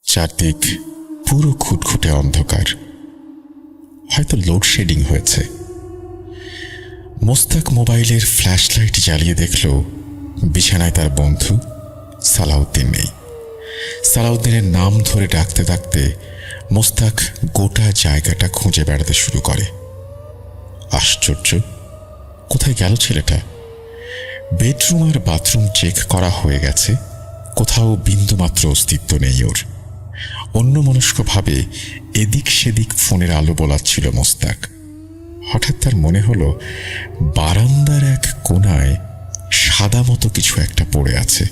চারদিক পুরো খুটখুটে অন্ধকার, হয়তো লোডশেডিং হয়েছে। মোস্তাক মোবাইলের ফ্ল্যাশ লাইট জ্বালিয়ে দেখল বিছানায় তার বন্ধু সালাউদ্দিন নেই। সালাউদ্দিনের নাম ধরে ডাকতে ডাকতে মোস্তাক গোটা জায়গাটা খুঁজে বেড়াতে শুরু করে। আশ্চর্য, কোথায় গেল ছেলেটা? বেডরুম আর বাথরুম চেক করা হয়ে গেছে, কোথাও বিন্দুমাত্র অস্তিত্ব নেই ওর। অন্যমনস্কভাবে এদিক সেদিক ফোনের আলো বোলাচ্ছিল মোস্তাক। হঠাৎ তার মনে হলো বারান্দার এক কোণায় সাদা মতো কিছু একটা পড়ে আছে।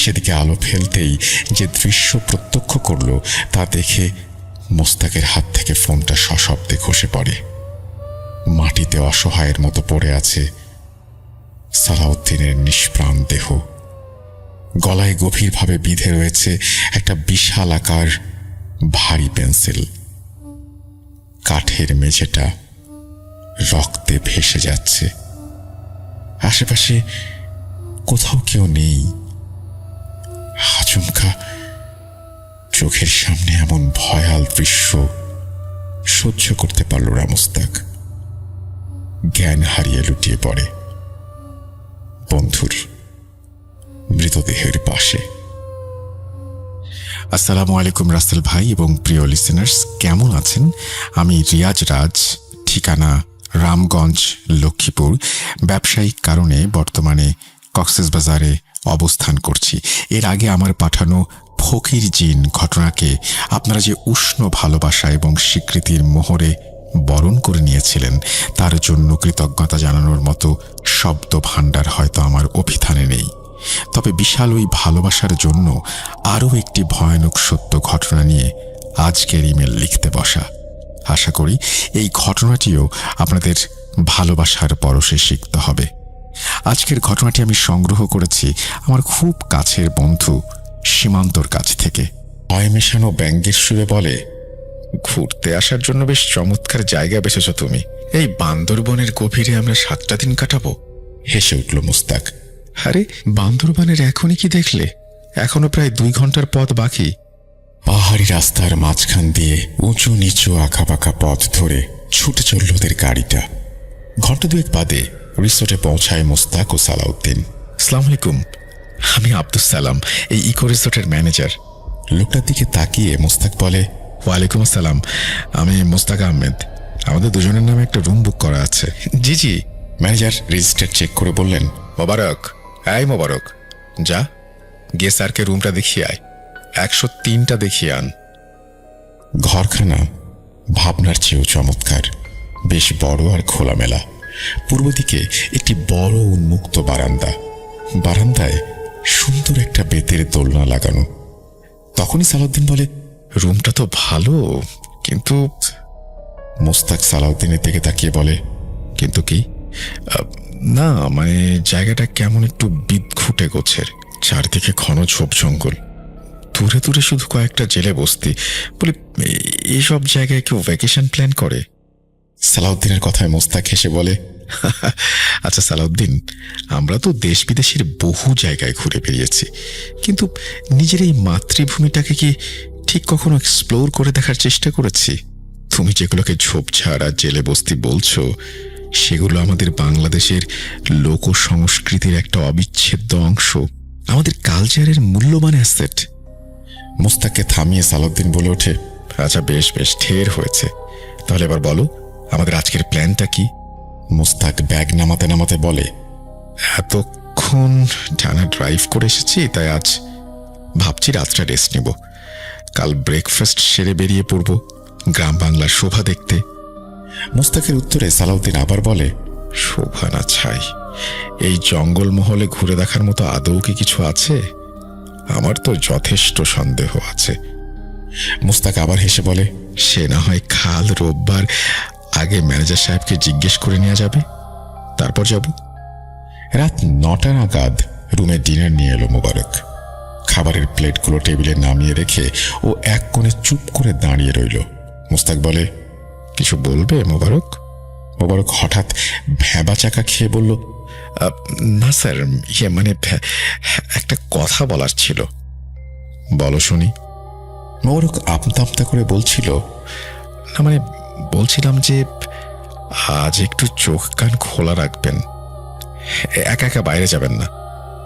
সেদিকে আলো ফেলতেই যে দৃশ্য প্রত্যক্ষ করল তা দেখে মোস্তাকের হাত থেকে ফোনটা সশব্দে খসে পড়ে। মাটিতে অসহায়ের মতো পড়ে আছে সালাউদ্দিনের নিষ্প্রাণ দেহ। গলায় গভীরভাবে বিঁধে রয়েছে একটা বিশাল আকার ভারী পেন্সিল। কাঠের মেঝেটা রক্তে ভেসে যাচ্ছে। আশেপাশে কোথাও কেউ নেই। আচমকা চোখের সামনে এমন ভয়াল দৃশ্য সহ্য করতে পারল না মোস্তাক। জ্ঞান হারিয়ে লুটিয়ে পড়ে বন্ধুর মৃতদেহের পাশে। আসসালামু আলাইকুম রাসেল ভাই এবং প্রিয় লিসেনার্স, কেমন আছেন? আমি রিয়াজ রাজ, ঠিকানা রামগঞ্জ, লক্ষ্মীপুর। ব্যবসায়িক কারণে বর্তমানে কক্সবাজারে অবস্থান করছি। এর আগে আমার পাঠানো ফকির জিন ঘটনাকে আপনারা যে উষ্ণ ভালোবাসা এবং স্বীকৃতির মোহরে বরণ করে নিয়েছিলেন, তার জন্য কৃতজ্ঞতা জানানোর মতো শব্দ ভাণ্ডার হয়তো আমার অভিধানে নেই। তবে বিশাল ওই ভালোবাসার জন্য আরও একটি ভয়ানক সত্য ঘটনা নিয়ে আজকের ইমেল লিখতে বসা। আশা করি এই ঘটনাটিও আপনাদের ভালোবাসার পরশে শিখতে হবে। আজকের ঘটনাটি আমি সংগ্রহ করেছি আমার খুব কাছের বন্ধু সীমান্তর কাছ থেকে। ভয় মেশানো ব্যঙ্গের সুরে বলে, ঘুরতে আসার জন্য বেশ চমৎকার জায়গা বেছেছ তুমি। এই বান্দরবনের গভীরে আমরা 7টা দিন কাটাবো। হেসে উঠল মোস্তাক। আরে বান্দরবনের এখনই কি দেখলে? এখনো প্রায় 2 ঘন্টার পথ বাকি। পাহাড়ি রাস্তার মাঝখান দিয়ে উঁচু নিচু আঁকাবাঁকা পথ ধরে ছুটে চলল ওদের গাড়িটা। ঘন্টা 2 বাদে রিসোর্টে পৌঁছায় মোস্তাক ও সালাউদ্দিন। আসসালামু আলাইকুম, আমি আব্দুস সালাম, এই ইকো রিসোর্টের ম্যানেজার। লোকটার দিকে তাকিয়ে মোস্তাক বলে, ওয়ালাইকুম আসসালাম, আমি মোস্তাক আহমেদ। আমাদের দুজনের নামে একটা রুম বুক করা আছে। জি জি। ম্যানেজার রেজিস্টার চেক করে বললেন, মোবারক, এই মোবারক, যা গিয়ে স্যারকে রুমটা দেখিয়ে আয়, 103টা দেখিয়ে আন। ঘরখানা ভাবনার চেয়েও চমৎকার, বেশ বড় আর খোলামেলা। পূর্ব দিকে একটি বড় উন্মুক্ত বারান্দা। বারান্দায় সুন্দর একটা বেতের দোলনা লাগানো। তখনই সালাউদ্দিন বলে, রুমটা তো ভালো, কিন্তু মোস্তাক সালাউদ্দিনের দিকে তাকিয়ে বলে, কিন্তু কি? না মানে জায়গাটা কেমন একটু বিদঘুটে গোছের, চারদিকে ঘন ঝোপ জঙ্গল, দূরে দূরে শুধু কয়েকটা জেলে বস্তি। বলি, এইসব জায়গায় কেউ ভ্যাকেশন প্ল্যান করে? সালাউদ্দিনের কথায় মোস্তাক হেসে বলে, আচ্ছা সালাউদ্দিন, আমরা তো দেশ বিদেশের বহু জায়গায় ঘুরে বেরিয়েছি, কিন্তু নিজের এই মাতৃভূমিটাকে কি ঠিক কখনো এক্সপ্লোর করে দেখার চেষ্টা করেছি? তুমি যেগুলোকে ঝোপঝাড় আর জেলে বস্তি বলছো, সেগুলো আমাদের বাংলাদেশের লোক সংস্কৃতির একটা অবিচ্ছেদ্য অংশ, আমাদের কালচারের মূল্যবান অ্যাসেট। মোস্তাককে থামিয়ে সালাউদ্দিন বলে ওঠে, আচ্ছা বেশ বেশ, ঢের হয়েছে, তাহলে এবার বলো আমাদের আজকের প্ল্যানটা কি? মোস্তাক ব্যাগ নামাতে নামাতে বলে, এতক্ষণ টানা ড্রাইভ করে এসেছি, তাই আজ ভাবছি রাতটা রেস্ট নিব। কাল ব্রেকফাস্ট সেরে বেরিয়ে পড়ব গ্রাম বাংলার শোভা দেখতে। মোস্তাকের উত্তরে সালাউদ্দিন আবার বলে, শোভা না ছাই, এই জঙ্গলমহলে ঘুরে দেখার মতো আদৌ কি কিছু আছে? আমার তো যথেষ্ট সন্দেহ আছে। মোস্তাক আবার হেসে বলে, সে না হয় কাল রোববার আগে ম্যানেজার সাহেবকে জিজ্ঞেস করে নেওয়া যাবে, তারপর যাব। রাত 9টা নাগাদ রুমে ডিনার নিয়ে এলো মোবারক। খাবারের প্লেটগুলো টেবিলে নামিয়ে রেখে ও এক কোণে চুপ করে দাঁড়িয়ে রইল। মোস্তাক বলে, কিছু বলবে মোবারক? মোবারক হঠাৎ ভ্যাবা চাকা খেয়ে বলল, না স্যার, মানে একটা কথা বলার ছিল। বলো শুনি। মোবারক আমতা আমতা করে বলছিল, না মানে বলছিলাম যে আজ একটু চোখ কান খোলা রাখবেন, একা একা বাইরে যাবেন না।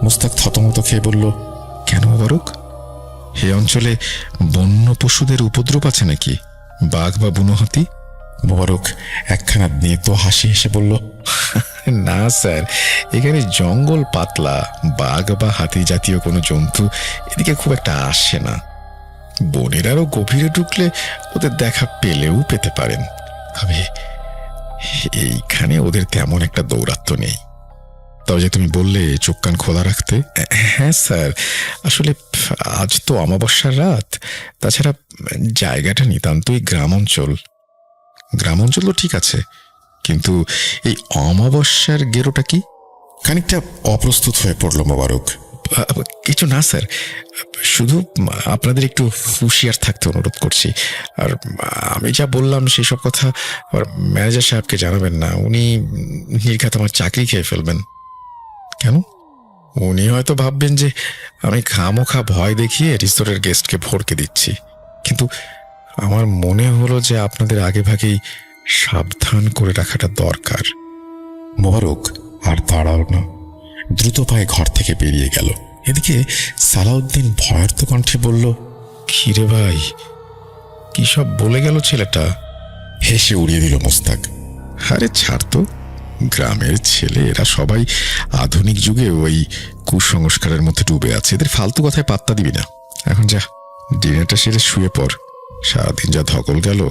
মোস্তাক থতমত খেয়ে বলল, কেন মোবারক? এই অঞ্চলে বন্য পশুদের উপদ্রব আছে নাকি? বাঘ বা বুনো হাতি? মোবারক একখানা নেতো হাসি হেসে বলল, না স্যার, এখানে জঙ্গল পাতলা, বাঘ বা হাতি জাতীয় কোনো জন্তু এদিকে খুব একটা আসে না। বনের আরো গভীরে ঢুকলে ওদের দেখা পেলেও পেতে পারেন, তবে এইখানে ওদের তেমন একটা দৌরাত্ম্য নেই। তবে যে তুমি বললে চোখ কান খোলা রাখতে, হ্যাঁ স্যার, আসলে আজ তো অমাবস্যার রাত, তাছাড়া জায়গাটা নিতান্তই গ্রাম অঞ্চল। গ্রাম অঞ্চল তো ঠিক আছে, কিন্তু এই অমাবস্যার গেরোটা কি? খানিকটা অপ্রস্তুত হয়ে পড়ল মোবারক। কিছু না স্যার, শুধু আপনাদের একটু হুঁশিয়ার থাকতে অনুরোধ করছি। আর আমি যা বললাম সেসব কথা আর ম্যানেজার সাহেবকে জানাবেন না, উনি নির্ঘাত আমার চাকরি খেয়ে ফেলবেন। কেন? উনি হয়তো ভাববেন যে আমি খামোখা ভয় দেখিয়ে রিসোর্টের গেস্টকে ভরকে দিচ্ছি, কিন্তু আমার মনে হলো যে আপনাদের আগে ভাগেই সাবধান করে রাখাটা দরকার। মোবারক আর দাঁড়াল না, দ্রুত পায়ে ঘর থেকে বেরিয়ে গেল। এদিকে সালাউদ্দিন ভয়ার্ত কণ্ঠে বলল, খিরে ভাই, কি সব বলে গেল ছেলেটা? হেসে উড়িয়ে দিল মোস্তাক। আরে ছাড় তো, গ্রামের ছেলে এরা সবাই আধুনিক যুগে ওই কুসংস্কারের মধ্যে ডুবে আছে, এদের ফালতু কথায় পাত্তা দিবি না। এখন যা, ডিনারটা সেরে শুয়ে পড়, সারাদিন যা ধকল গেল।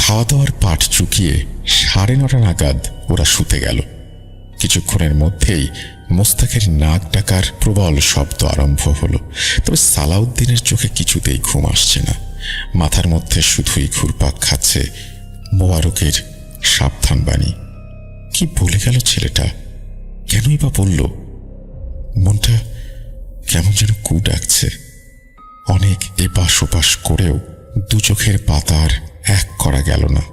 খাওয়া দাওয়ার পাট চুকিয়ে 9:30 নাগাদ ওরা শুতে গেল। কিছুক্ষণের মধ্যেই মোস্তাকের নাক ডাকার প্রবল শব্দ আরম্ভ হলো, তবে সালাউদ্দিনের চোখে কিছুতেই ঘুম আসছে না। মাথার মধ্যে শুধুই ঘুরপাক খাচ্ছে মোবারকের সাবধান বাণী। কি বলে গেল ছেলেটা? কেনই বা বলল? মনটা কেমন যেন কু ডাকছে। অনেক এপাশ ওপাশ করেও দু চোখের পাতার এক করা গেল না।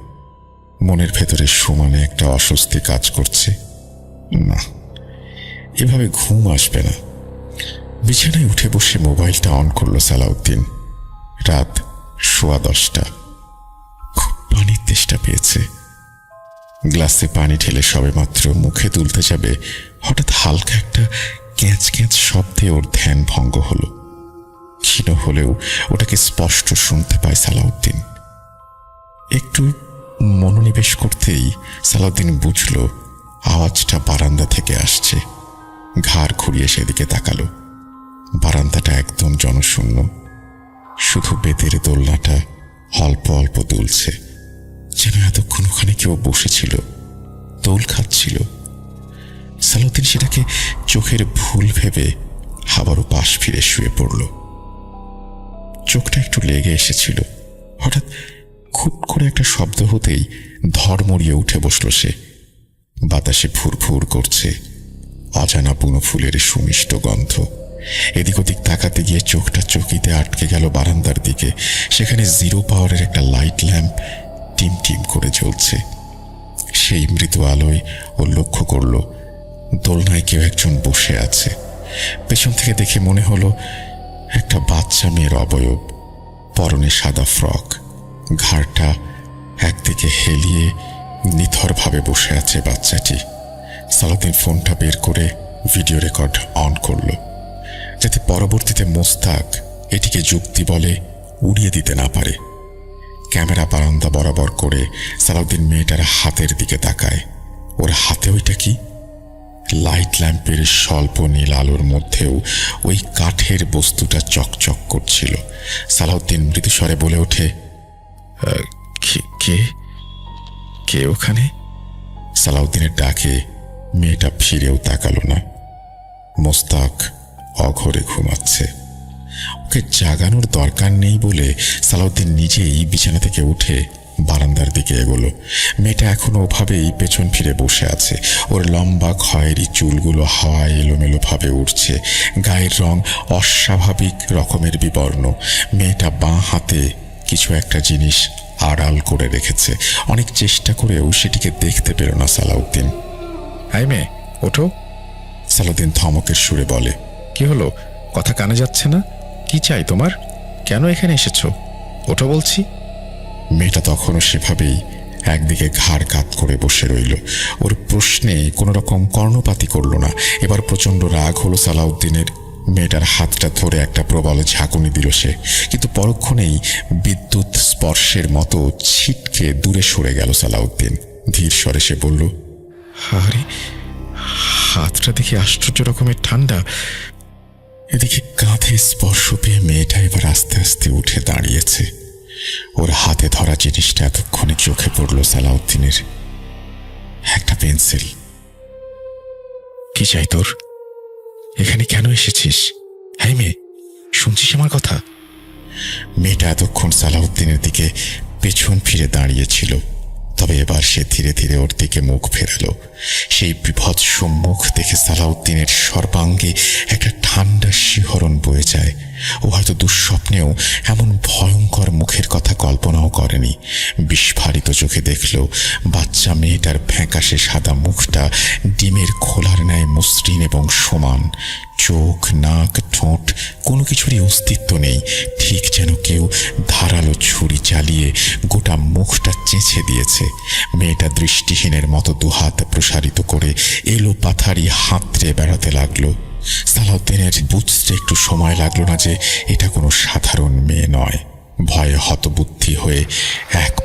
মনের ভেতরে সমানে একটা অস্বস্তি কাজ করছে। না, এভাবে ঘুম আসবে না। বিছানায় উঠে বসে মোবাইলটা অন করলো সালাউদ্দিন। রাত 10:15। খুব পানির তেষ্টা পেয়েছে। গ্লাসে পানি ঢেলে সবেমাত্র মুখে তুলতে যাবে, হঠাৎ হালকা একটা ক্যাঁচ ক্যাঁচ শব্দে ওর ধ্যান ভঙ্গ হলো। ক্ষীণ হলেও ওটাকে স্পষ্ট শুনতে পায় সালাউদ্দিন। একটু মনোনিবেশ করতেই সালাউদ্দিন বুঝল আওয়াজটা বারান্দা থেকে আসছে। ঘাড় ঘুরিয়ে সেদিকে তাকালো। বারান্দাটা একদম জনশূন্য, শুধু বেতের দোলনাটা অল্প অল্প দুলছে, যেন এতক্ষণ ওখানে কেউ বসেছিল, দোল খাচ্ছিল। সালাউদ্দিন সেটাকে চোখের ভুল ভেবে আবারও পাশ ফিরে শুয়ে পড়ল। চোখটা একটু লেগে এসেছিল। হঠাৎ খুট করে একটা শব্দ হতেই ধড়মড়িয়ে উঠে বসল সে। বাতাসে ফুরফুর করছে অজানা বুনো ফুলের সুমিষ্ট গন্ধ। এদিক ওদিক তাকাতে গিয়ে চোখটা চকিতে আটকে গেল বারান্দার দিকে। সেখানে 0 পাওয়ারের একটা লাইট ল্যাম্প টিম টিম করে জ্বলছে। সেই মৃদু আলোয় ও লক্ষ্য করল দোলনায় কেউ একজন বসে আছে। পেছন থেকে দেখে মনে হলো একটা বাচ্চা মেয়ের অবয়ব। পরনে সাদা ফ্রক, ঘাড়টা একদিকে হেলিয়ে নিথরভাবে বসে আছে বাচ্চাটি। সালাউদ্দিন ফোনটা বের করে ভিডিও রেকর্ড অন করল, যাতে পরবর্তীতে মোস্তাক এটিকে যুক্তি বলে উড়িয়ে দিতে না পারে। ক্যামেরা বারান্দা বরাবর করে সালাউদ্দিন মেয়েটার হাতের দিকে তাকায়। ওর হাতে ওইটা কি? লাইট ল্যাম্পের স্বল্প নীল আলোর মধ্যেও ওই কাঠের বস্তুটা চকচক করছিল। সালাউদ্দিন মৃদুস্বরে বলে ওঠে, কে কে ওখানে? সালাউদ্দিনের ডাকে মেয়েটা ফিরেও তাকালো না। মোস্তাক অঘরে ঘুমাচ্ছে। ওকে জাগানোর দরকার নেই বলে সালাউদ্দিন নিজেই বিছানা থেকে উঠে বারান্দার দিকে এগোলো। মেয়েটা এখনো ওভাবেই পেছন ফিরে বসে আছে। ওর লম্বা খয়েরি চুলগুলো হাওয়ায় এলোমেলো ভাবে উঠছে। গায়ের রং অস্বাভাবিক রকমের বিবর্ণ। মেয়েটা বাঁ হাতে কিছু একটা জিনিস আড়াল করে রেখেছে। অনেক চেষ্টা করেও সেটিকে দেখতে পেল না সালাউদ্দিন। হাই মেয়ে, ওঠো। সালাউদ্দিন ধমকের সুরে বলে। কি হলো? কথা কানে যাচ্ছে না? কি চাই তোমার? কেন এখানে এসেছো? ওটা বলছি। মেয়েটা তখনও সেভাবেই একদিকে ঘাড় কাত করে বসে রইল। ওর প্রশ্নে কোনো রকম কর্ণপাতই করল না। এবার প্রচণ্ড রাগ হলো সালাউদ্দিনের। মেয়েটার হাতটা ধরে একটা প্রবল ঝাঁকুনি দিল সে, কিন্তু পরক্ষণেই বিদ্যুৎ স্পর্শের মতো ছিটকে দূরে সরে গেল সালাউদ্দিন। ধীর স্বরে সে বলল, আরে হাতটা দেখে আশ্চর্য রকমের ঠান্ডা। এদিকে কাঁধে স্পর্শ পেয়ে মেয়েটা এবার আস্তে আস্তে উঠে দাঁড়িয়েছে। ওর হাতে ধরা জিনিসটা এতক্ষণে চোখে পড়ল সালাউদ্দিনের, একটা পেন্সিল। কি চাই তোর? এখানে কেন এসেছিস? হ্যাঁ মেয়ে, শুনছিস আমার কথা? মেয়েটা এতক্ষণ সালাউদ্দিনের দিকে পেছন ফিরে দাঁড়িয়েছিল, তবে এবার সে ধীরে ধীরে ওর দিকে মুখ ফেরালো। সেই বিভৎস মুখ দেখে সালাউদ্দিনের সর্বাঙ্গে একটা ঠান্ডা শিহরণ বয়ে যায়। ও হয়তো দুঃস্বপ্নেও এমন ভয়ঙ্কর মুখের কথা কল্পনাও করেনি। বিস্ফারিত চোখে দেখল বাচ্চা মেয়েটার ফ্যাকাশে সাদা মুখটা ডিমের খোলার ন্যায় মসৃণ এবং সমান। চোখ, নাক, ঠোঁট কোনো কিছুরই অস্তিত্ব নেই, ঠিক যেন কেউ ধারালো ছুরি চালিয়ে গোটা মুখটা চেঁচে দিয়েছে। মেয়েটা দৃষ্টিহীনের মতো দুহাত প্রসারিত করে এলো পাথারি হাতড়ে বেড়াতে লাগলো। সালাউদ্দিনের বুঝতে একটু সময় লাগলো না যে এটা কোনো সাধারণ মেয়ে নয়। ভয়ে হতবুদ্ধি হয়ে এক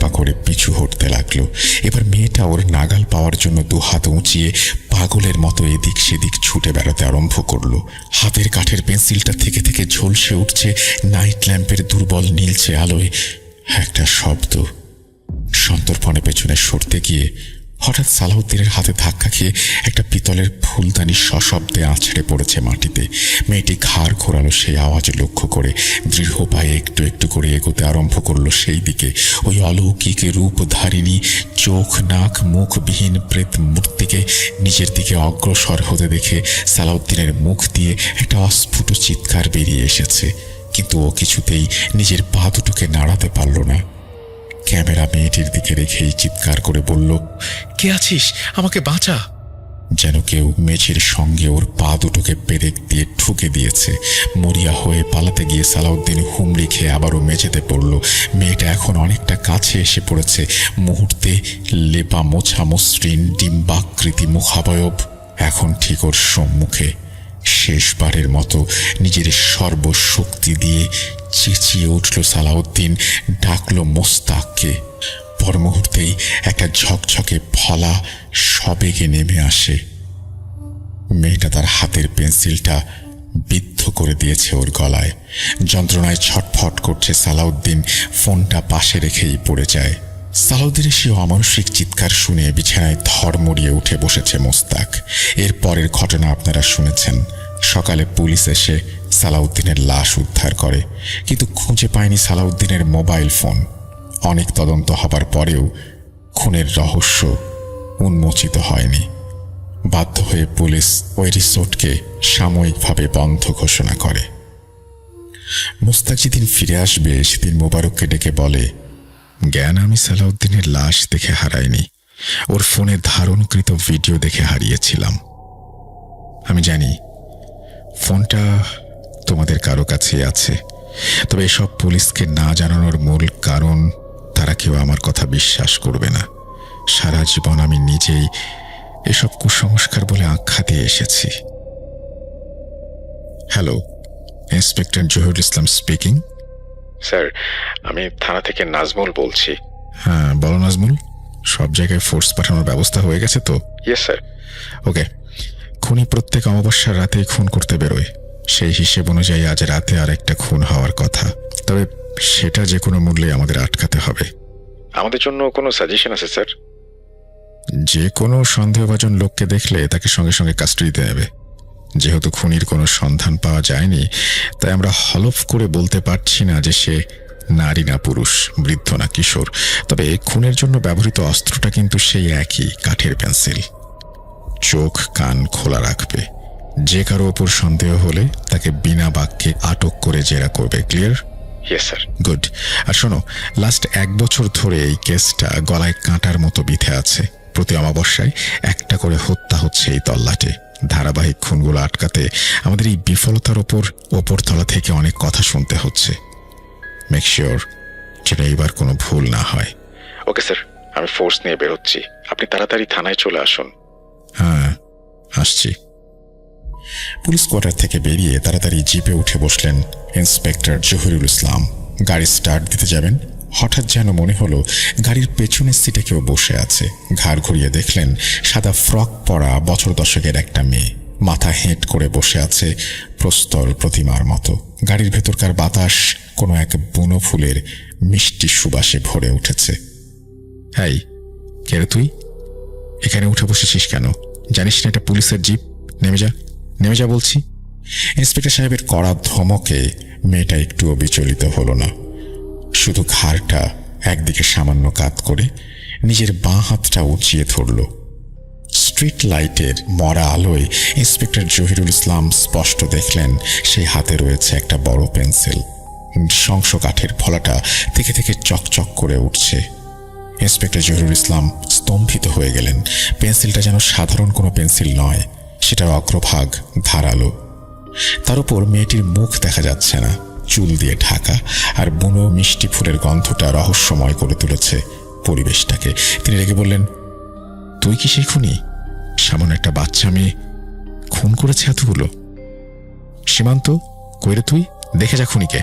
পা করে পিছু হটতে লাগলো। এবার মেয়েটা ওর নাগাল পাওয়ার জন্য দুহাত উঁচিয়ে পাগলের মতো এদিক সেদিক ছুটে বেড়াতে আরম্ভ করলো। হাতের কাঠের পেন্সিলটা থেকে থেকে ঝলসে উঠছে নাইট ল্যাম্পের দুর্বল নীলচে আলোয় একটা শব্দ। সন্তর্পণে পেছনে সরতে গিয়ে হঠাৎ সালাউদ্দিনের হাতে ধাক্কা খেয়ে একটা পিতলের ফুলদানি সশব্দে আছড়ে পড়েছে মাটিতে। মেয়েটি ঘাড় ঘোরালো সেই আওয়াজ লক্ষ্য করে, দৃঢ় পায়ে একটু একটু করে এগোতে আরম্ভ করলো সেই দিকে। ওই অলৌকিক রূপধারিণী চোখ, নাক, মুখবিহীন প্রেত মূর্তিকে নিজের দিকে অগ্রসর হতে দেখে সালাউদ্দিনের মুখ দিয়ে একটা অস্ফুট চিৎকার বেরিয়ে এসেছে, কিন্তু ও কিছুতেই নিজের পা দুটোকে নাড়াতে পারল না। ক্যামেরা মেয়েটির দিকে রেখেই চিৎকার করে বলল, কে আছিস? আমাকে বাঁচা। যেন কেউ মেঝের সঙ্গে ওর পা দুটোকে পেরেক দিয়ে ঠুকে দিয়েছে। মরিয়া হয়ে পালাতে গিয়ে সালাউদ্দিন হুমড়ি খেয়ে আবারও মেঝেতে পড়ল। মেয়েটা এখন অনেকটা কাছে এসে পড়েছে। মুহূর্তে লেপা মোছা মসৃণ ডিম্বাকৃতি মুখাবয়ব এখন ঠিক ওর সম্মুখে। শেষবারের মতো নিজের সর্বশক্তি দিয়ে চেঁচিয়ে উঠল সালাউদ্দিন, ডাকল মোস্তাককে। পর মুহূর্তেই একটা ঝকঝকে ফলা সবেগে নেমে আসে। মেয়েটা তার হাতের পেন্সিলটা বিদ্ধ করে দিয়েছে ওর গলায়। যন্ত্রণায় ছটফট করছে সালাউদ্দিন। ফোনটা পাশে রেখেই পড়ে যায়। সালাউদ্দিনের সে অমানসিক চিৎকার শুনে বিছানায় ধড়মড়িয়ে উঠে বসেছে মোস্তাক। এর পরের ঘটনা আপনারা শুনেছেন। সকালে পুলিশ এসে সালাউদ্দিনের লাশ উদ্ধার করে, কিন্তু খুঁজে পায়নি সালাউদ্দিনের মোবাইল ফোন। অনেক তদন্ত হবার পরেও খুনের রহস্য উন্মোচিত হয়নি। বাধ্য হয়ে পুলিশ ওই রিসোর্টকে সাময়িকভাবে বন্ধ ঘোষণা করে। মোস্তাক যেদিন ফিরে আসবে সেদিন মোবারককে ডেকে বলে, জ্ঞান আমি সালাউদ্দিনের লাশ দেখে হারাইনি, ওর ফোনে ধারণকৃত ভিডিও দেখে হারিয়েছিলাম। আমি জানি ফোনটা তোমাদের কারো কাছে আছে, তবে এসব পুলিশকে না জানানোর মূল কারণ তারা কেউ আমার কথা বিশ্বাস করবে না। সারা জীবন আমি নিজেই এসব কুসংস্কার বলে আখ্যা দিয়ে এসেছি। হ্যালো, ইন্সপেক্টর জহিরুল ইসলাম স্পিকিং। স্যার, আমি থানা থেকে নাজমুল বলছি। হ্যাঁ বলো নাজমুল, সব জায়গায় ফোর্স পাঠানোর ব্যবস্থা হয়ে গেছে তো? Yes sir. ওকে, খুনি প্রত্যেক অমাবস্যার রাতেই খুন করতে বেরোয়। সেই হিসেব অনুযায়ী আজ রাতে আর একটা খুন হওয়ার কথা, তবে সেটা যে কোনো মূল্যে আমাদের আটকাতে হবে। আমাদের জন্য কোনো সাজেশন আছে স্যার? যে কোনো সন্দেহভাজন লোককে দেখলে তাকে সঙ্গে সঙ্গে কাস্টাডিতে নেবে। যেহেতু খুনির কোনো সন্ধান পাওয়া যায়নি, তাই আমরা হলফ করে বলতে পারছি না যে সে নারী না পুরুষ, বৃদ্ধ না কিশোর। তবে খুনের জন্য ব্যবহৃত অস্ত্রটা কিন্তু সেই একই কাঠের পেন্সিল। চোখ কান খোলা রাখবে। যে কারো ওপর সন্দেহ হলে তাকে বিনা বাক্যে আটক করে জেরা করবে। ক্লিয়ার? Yes sir. গুড। আর শোনো, লাস্ট 1 বছর ধরে এই কেসটা গলায় কাঁটার মতো বিঁধে আছে। প্রতি অমাবস্যায় একটা করে হত্যা হচ্ছে এই তল্লাটে। ধারাবাহিক খুনগুলো আটকাতে আমাদের এই বিফলতার ওপরতলা থেকে অনেক কথা শুনতে হচ্ছে। মেক শিওর যেটা এবার কোনো ভুল না হয়। ওকে স্যার, আমি ফোর্স নিয়ে বেরোচ্ছি, আপনি তাড়াতাড়ি থানায় চলে আসুন। হ্যাঁ, আসছি। পুলিশ কোয়ার্টার থেকে বেরিয়ে তাড়াতাড়ি জিপে উঠে বসলেন ইন্সপেক্টর জহিরুল ইসলাম। গাড়ি স্টার্ট দিতে যাবেন, হঠাৎ যেন মনে হলো গাড়ির পেছনের সিটে কেউ বসে আছে। ঘাড় ঘুরিয়ে দেখলেন সাদা ফ্রক পরা বছর দশকের একটা মেয়ে মাথা হেঁট করে বসে আছে প্রস্তর প্রতিমার মতো। গাড়ির ভেতরকার বাতাস কোনো এক বুনো ফুলের মিষ্টি সুবাসে ভরে উঠেছে। এই, কে রে তুই? এখানে উঠে বসেছিস কেন? জানিস না এটা পুলিশের জিপ? নেমে যা, নেমে যা বলছি। ইন্সপেক্টর সাহেবের কড়া ধমকে মেয়েটা একটুও বিচলিত হলো না, শুধু ঘাড়টা একদিকে সামান্য কাত করে নিজের বাঁ হাতটা উঁচিয়ে ধরল। স্ট্রিট লাইটের মরা আলোয় ইন্সপেক্টর জহিরুল ইসলাম স্পষ্ট দেখলেন সেই হাতে রয়েছে একটা বড় পেন্সিল। শংস কাঠের ফলাটা থেকে থেকে চকচক করে উঠছে। ইন্সপেক্টর জহিরুল ইসলাম স্তম্ভিত হয়ে গেলেন। পেন্সিলটা যেন সাধারণ কোনো পেন্সিল নয়, সেটার অগ্রভাগ ধারালো। তার উপর মেয়েটির মুখ দেখা যাচ্ছে না, চুল দিয়ে ঢাকা, আর বুনো মিষ্টি ফুলের গন্ধটা রহস্যময় করে তুলেছে পরিবেশটাকে। তিনি রেগে বললেন, তুই কি সেই খুনি? সামান্য একটা বাচ্চা মেয়ে খুন করেছে এতগুলো? সীমান্ত, কইরে তুই? দেখে যা খুনিকে।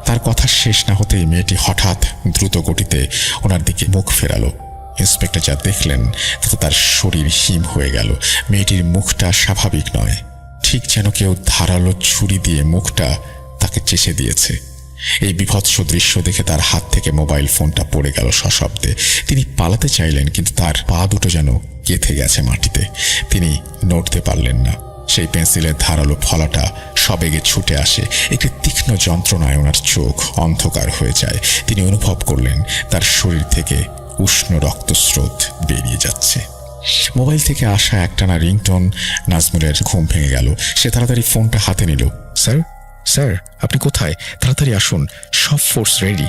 তার কথা শেষ না হতেই মেয়েটি হঠাৎ দ্রুত গতিতে ওনার দিকে মুখ ফেরালো। ইন্সপেক্টর যা দেখলেন তাতে তার শরীর হিম হয়ে গেল। মেয়েটির মুখটা স্বাভাবিক নয়, ঠিক যেন কেউ ধারালো ছুরি দিয়ে মুখটা তাকে চেষে দিয়েছে। এই বিভৎস দৃশ্য দেখে তার হাত থেকে মোবাইল ফোনটা পড়ে গেল সশব্দে। তিনি পালাতে চাইলেন, কিন্তু তার পা দুটো যেন গেঁথে গেছে মাটিতে। তিনি নড়তে পারলেন না। সেই পেন্সিলের ধারালো ফলাটা সবেগে ছুটে আসে। একটি তীক্ষ্ণ যন্ত্রণায় ওনার চোখ অন্ধকার হয়ে যায়। তিনি অনুভব করলেন তার শরীর থেকে উষ্ণ রক্তস্রোত বেরিয়ে যাচ্ছে। মোবাইল থেকে আসা একটানা রিংটোন নাজমুলের ঘুম ভেঙে গেল। সে তাড়াতাড়ি ফোনটা হাতে নিল। স্যার, স্যার, আপনি কোথায়? তাড়াতাড়ি আসুন, সব ফোর্স রেডি।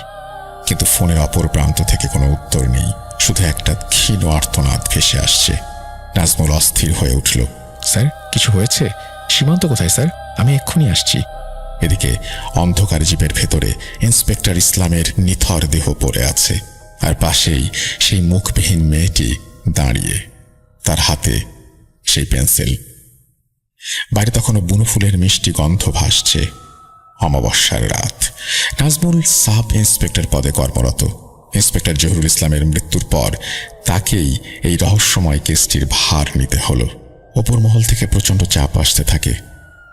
কিন্তু ফোনের অপর প্রান্ত থেকে কোনো উত্তর নেই, শুধু একটা ক্ষীণ আর্তনাদ ভেসে আসছে। নাজমুল অস্থির হয়ে উঠল। স্যার, কিছু হয়েছে? সীমান্ত কোথায় স্যার? আমি এক্ষুনি আসছি। এদিকে অন্ধকার জিপের ভেতরে ইন্সপেক্টর ইসলামের নিথর দেহ পড়ে আছে, আর পাশেই সেই মুখবিহীন মেয়েটি দাঁড়িয়ে, তার হাতে সেই পেন্সিল। বাইরে তখনও বুনো ফুলের মিষ্টি গন্ধ ভাসছে। অমাবস্যার রাত। নাজমুল সাব ইন্সপেক্টর পদে কর্মরত। ইন্সপেক্টর জহিরুল ইসলামের মৃত্যুর পর তাকেই এই রহস্যময় কেসটির ভার নিতে হলো। ওপর মহল থেকে প্রচণ্ড চাপ আসতে থাকে।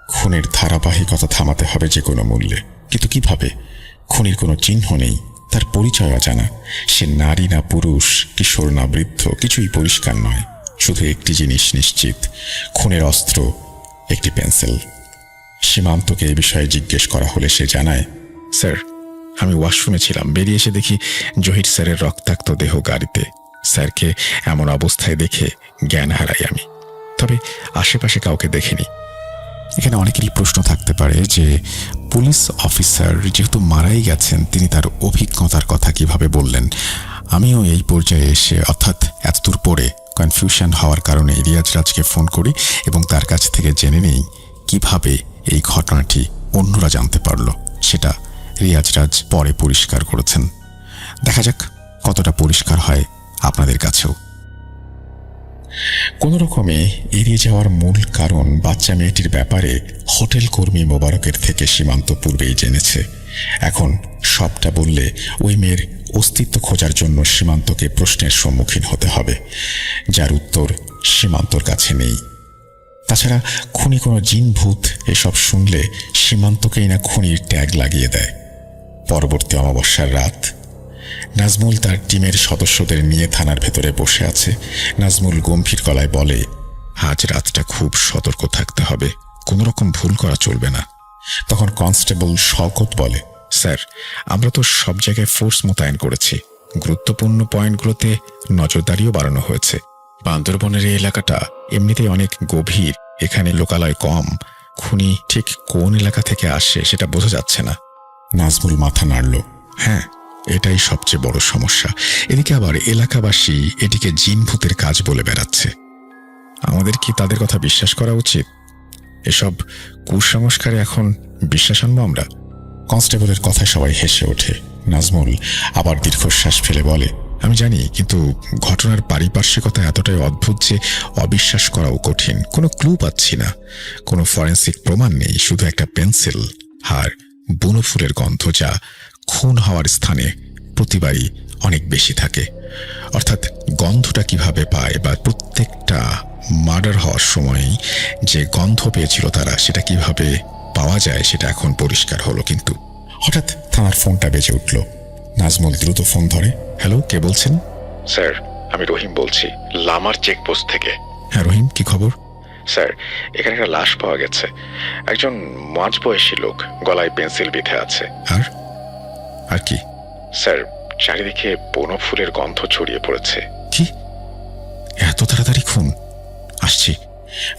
খুনের ধারাবাহিকতা থামাতে হবে যে কোনো মূল্যে। কিন্তু কিভাবে? খুনির কোনো চিহ্ন নেই, তার পরিচয় অজানা। সে নারী না পুরুষ, কিশোর না বৃদ্ধ, কিছুই পরিষ্কার নয়। শুধু একটি জিনিস নিশ্চিত, খুনের অস্ত্র একটি পেন্সিল। সীমান্তকে এ বিষয়ে জিজ্ঞেস করা হলে সে জানায়, স্যার, আমি ওয়াশরুমে ছিলাম, বেরিয়ে এসে দেখি জহির স্যারের রক্তাক্ত দেহ গাড়িতে। স্যারকে এমন অবস্থায় দেখে জ্ঞান হারাই আমি, তবে আশেপাশে কাউকে দেখিনি। এখানে অনেকেরই প্রশ্ন থাকতে পারে যে পুলিশ অফিসার যেহেতু মারাই গেছেন, তিনি তার অভিজ্ঞতার কথা কিভাবে বললেন। আমিও এই পর্যায়ে এসে, অর্থাৎ এতদূর পরে কনফিউশন হওয়ার কারণে রিয়াজ রাজকে ফোন করি এবং তার কাছ থেকে জেনে নেই কিভাবে এই ঘটনাটি অন্যরা জানতে পারল। সেটা রিয়াজ রাজ পরে পরিষ্কার করেছেন। দেখা যাক কতটা পরিষ্কার হয় আপনাদের কাছেও। কোনো রকমে এড়িয়ে যাওয়ার মূল কারণ বাচ্চা মেয়েটির ব্যাপারে হোটেল কর্মী মোবারকের থেকে সীমান্ত পূর্বেই জেনেছে। এখন সবটা বললে ওই মেয়ের অস্তিত্ব খোঁজার জন্য সীমান্তকে প্রশ্নের সম্মুখীন হতে হবে, যার উত্তর সীমান্তর কাছে নেই। তাছাড়া খুনি কোনো জিন ভূত এসব শুনলে সীমান্তকেই না খুনির ট্যাগ লাগিয়ে দেয়। পরবর্তী অমাবস্যার রাত। নাজমুল তার টিমের সদস্যদের নিয়ে থানার ভেতরে বসে আছে। নাজমুল গম্ভীর গলায় বলে, আজ রাতটা খুব সতর্ক থাকতে হবে, কোনো রকম ভুল করা চলবে না। তখন কনস্টেবল শওকত বলে, স্যার, আমরা তো সব জায়গায় ফোর্স মোতায়েন করেছি, গুরুত্বপূর্ণ পয়েন্টগুলোতে নজরদারিও বাড়ানো হয়েছে। বান্দরবনের এই এলাকাটা এমনিতেই অনেক গভীর, এখানে লোকালয় কম, খুনি ঠিক কোন এলাকা থেকে আসে সেটা বোঝা যাচ্ছে না। নাজমুল মাথা নাড়ল। হ্যাঁ, এটাই সবচেয়ে বড় সমস্যা। এদিকে আবার এলাকাবাসী এটিকে জিন ভূতের কাজ বলে বেড়াচ্ছে। আমাদের কি তাদের কথা বিশ্বাস করা উচিত? এসব কুসংস্কারে এখন বিশ্বাস আনবো আমরা? কনস্টেবলের কথায় সবাই হেসে ওঠে। নাজমুল আবার দীর্ঘশ্বাস ফেলে বলে, আমি জানি, কিন্তু ঘটনার পারিপার্শ্বিকতা এতটাই অদ্ভুত যে অবিশ্বাস করাও কঠিন। কোনো ক্লু পাচ্ছি না, কোনো ফরেন্সিক প্রমাণ নেই, শুধু একটা পেন্সিল আর বুনো ফুলের গন্ধ, যা খুন হওয়ার স্থানে প্রতিবারই অনেক বেশি থাকে। অর্থাৎ গন্ধটা কিভাবে পায়, বা প্রত্যেকটা মার্ডার হওয়ার সময়ই যে গন্ধ পেয়েছিল তারা, সেটা কিভাবে পাওয়া যায় সেটা এখন পরিষ্কার হলো। কিন্তু হঠাৎ থানার ফোনটা বেজে উঠল। নাজমুল দ্রুত ফোন ধরে। হ্যালো, কে বলছেন? স্যার, আমি রহিম বলছি, লামার চেকপোস্ট থেকে। হ্যাঁ রহিম, কি খবর? স্যার, এখানে একটা লাশ পাওয়া গেছে। একজন মাঝবয়সী লোক, গলায় পেন্সিল বিঁধে আছে। আর কি? স্যার, চারিদিকে বনো ফুলের গন্ধ ছড়িয়ে পড়েছে। কি, এত তাড়াতাড়ি খুন? আসছি।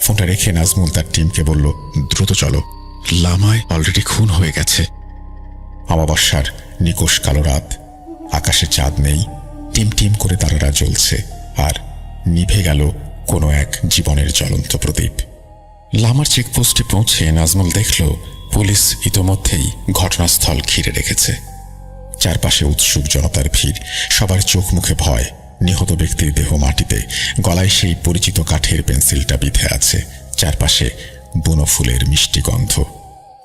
ফোনটা রেখে নাজমুল তার টিমকে বলল, দ্রুত চলো, লামায় অলরেডি খুন হয়ে গেছে। অমাবস্যার নিকোষ কালো রাত, আকাশে চাঁদ নেই, টিম টিম করে তারারা জ্বলছে, আর নিভে গেল কোনো এক জীবনের জ্বলন্ত প্রদীপ। লামার চেকপোস্টে পৌঁছে নাজমুল দেখল পুলিশ ইতোমধ্যেই ঘটনাস্থল ঘিরে রেখেছে। চারপাশে উৎসুক জনতার ভিড়, সবার চোখ মুখে ভয়। নিহত ব্যক্তির দেহ মাটিতে, গলায় সেই পরিচিত কাঠের পেন্সিলটা বিঁধে আছে, চারপাশে বুনো ফুলের মিষ্টি গন্ধ।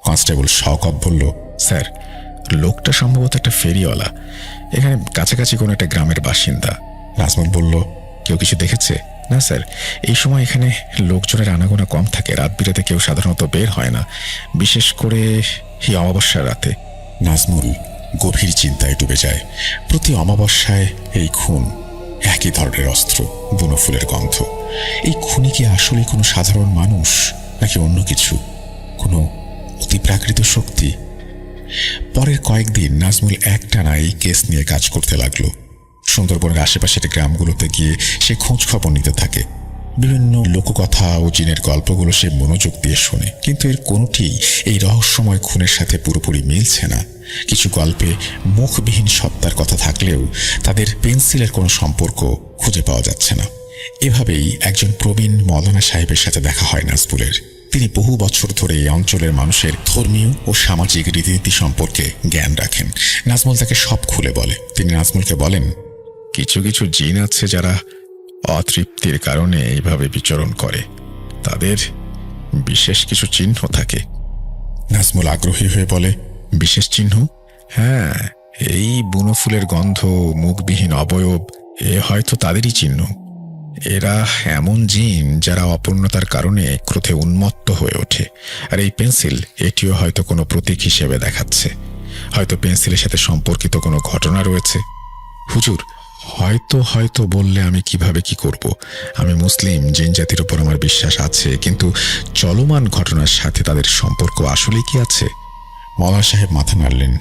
কনস্টেবল শওকত বলল, স্যার, লোকটা সম্ভবত একটা ফেরিওয়ালা, এখানে কাছাকাছি কোনো একটা গ্রামের বাসিন্দা। নাজমুল বলল, কেউ কিছু দেখেছে? না স্যার, এই সময় এখানে লোকজনের আনাগোনা কম থাকে, রাত বিরাতে কেউ সাধারণত বের হয় না, বিশেষ করে এই অমাবস্যার রাতে। নাজমুল গভীর চিন্তায় ডুবে যায়। প্রতি অমাবস্যায় এই খুন, একই ধরনের অস্ত্র, বুনো ফুলের গন্ধ। এই খুনি কি আসলে কোনো সাধারণ মানুষ, নাকি অন্য কিছু, কোনো অতিপ্রাকৃত শক্তি? পরের কয়েকদিন নাজমুল একটানা এই কেস নিয়ে কাজ করতে লাগলো। সুন্দরবনের আশেপাশের গ্রামগুলোতে গিয়ে সে খোঁজ খবর নিতে থাকে। বিভিন্ন লোককথা ও জিনের গল্পগুলো সে মনোযোগ দিয়ে শোনে, কিন্তু এর কোনোটি এই রহস্যময় খুনের সাথে পুরোপুরি মিলছে না। কিছু গল্পে মুখবিহীন সত্তার কথা থাকলেও তাদের পেন্সিলের কোনো সম্পর্ক খুঁজে পাওয়া যাচ্ছে না। এভাবেই একজন প্রবীণ মৌলানা সাহেবের সাথে দেখা হয় নাজমুলের। তিনি বহু বছর ধরে এই অঞ্চলের মানুষের ধর্মীয় ও সামাজিক রীতিনীতি সম্পর্কে জ্ঞান রাখেন। নাজমুল তাকে সব খুলে বলে। তিনি নাজমুলকে বলেন, কিছু কিছু জিন আছে যারা অতৃপ্তির কারণে এইভাবে বিচরণ করে, তাদের বিশেষ কিছু চিহ্ন থাকে। নাজমুল আগ্রহী হয়ে বলে, বিশেষ চিহ্ন? হ্যাঁ, এই বুনো ফুলের গন্ধ, মুখবিহীন অবয়ব, এ হয়তো তাদেরই চিহ্ন। এরা এমন জিন যারা অপূর্ণতার কারণে ক্রোধে উন্মত্ত হয়ে ওঠে, আর এই পেন্সিল এটিও হয়তো কোনো প্রতীক হিসেবে দেখাচ্ছে। হয়তো পেন্সিলের সাথে সম্পর্কিত কোনো ঘটনা রয়েছে। হুজুর, হয়তো বললে আমি কিভাবে কি করব? আমি মুসলিম, জিন জাতির উপর আমার বিশ্বাস আছে, কিন্তু চলমান ঘটনার সাথে তাদের সম্পর্ক আসলে কি আছে? মৌলানা সাহেব মাথা নাড়লেন।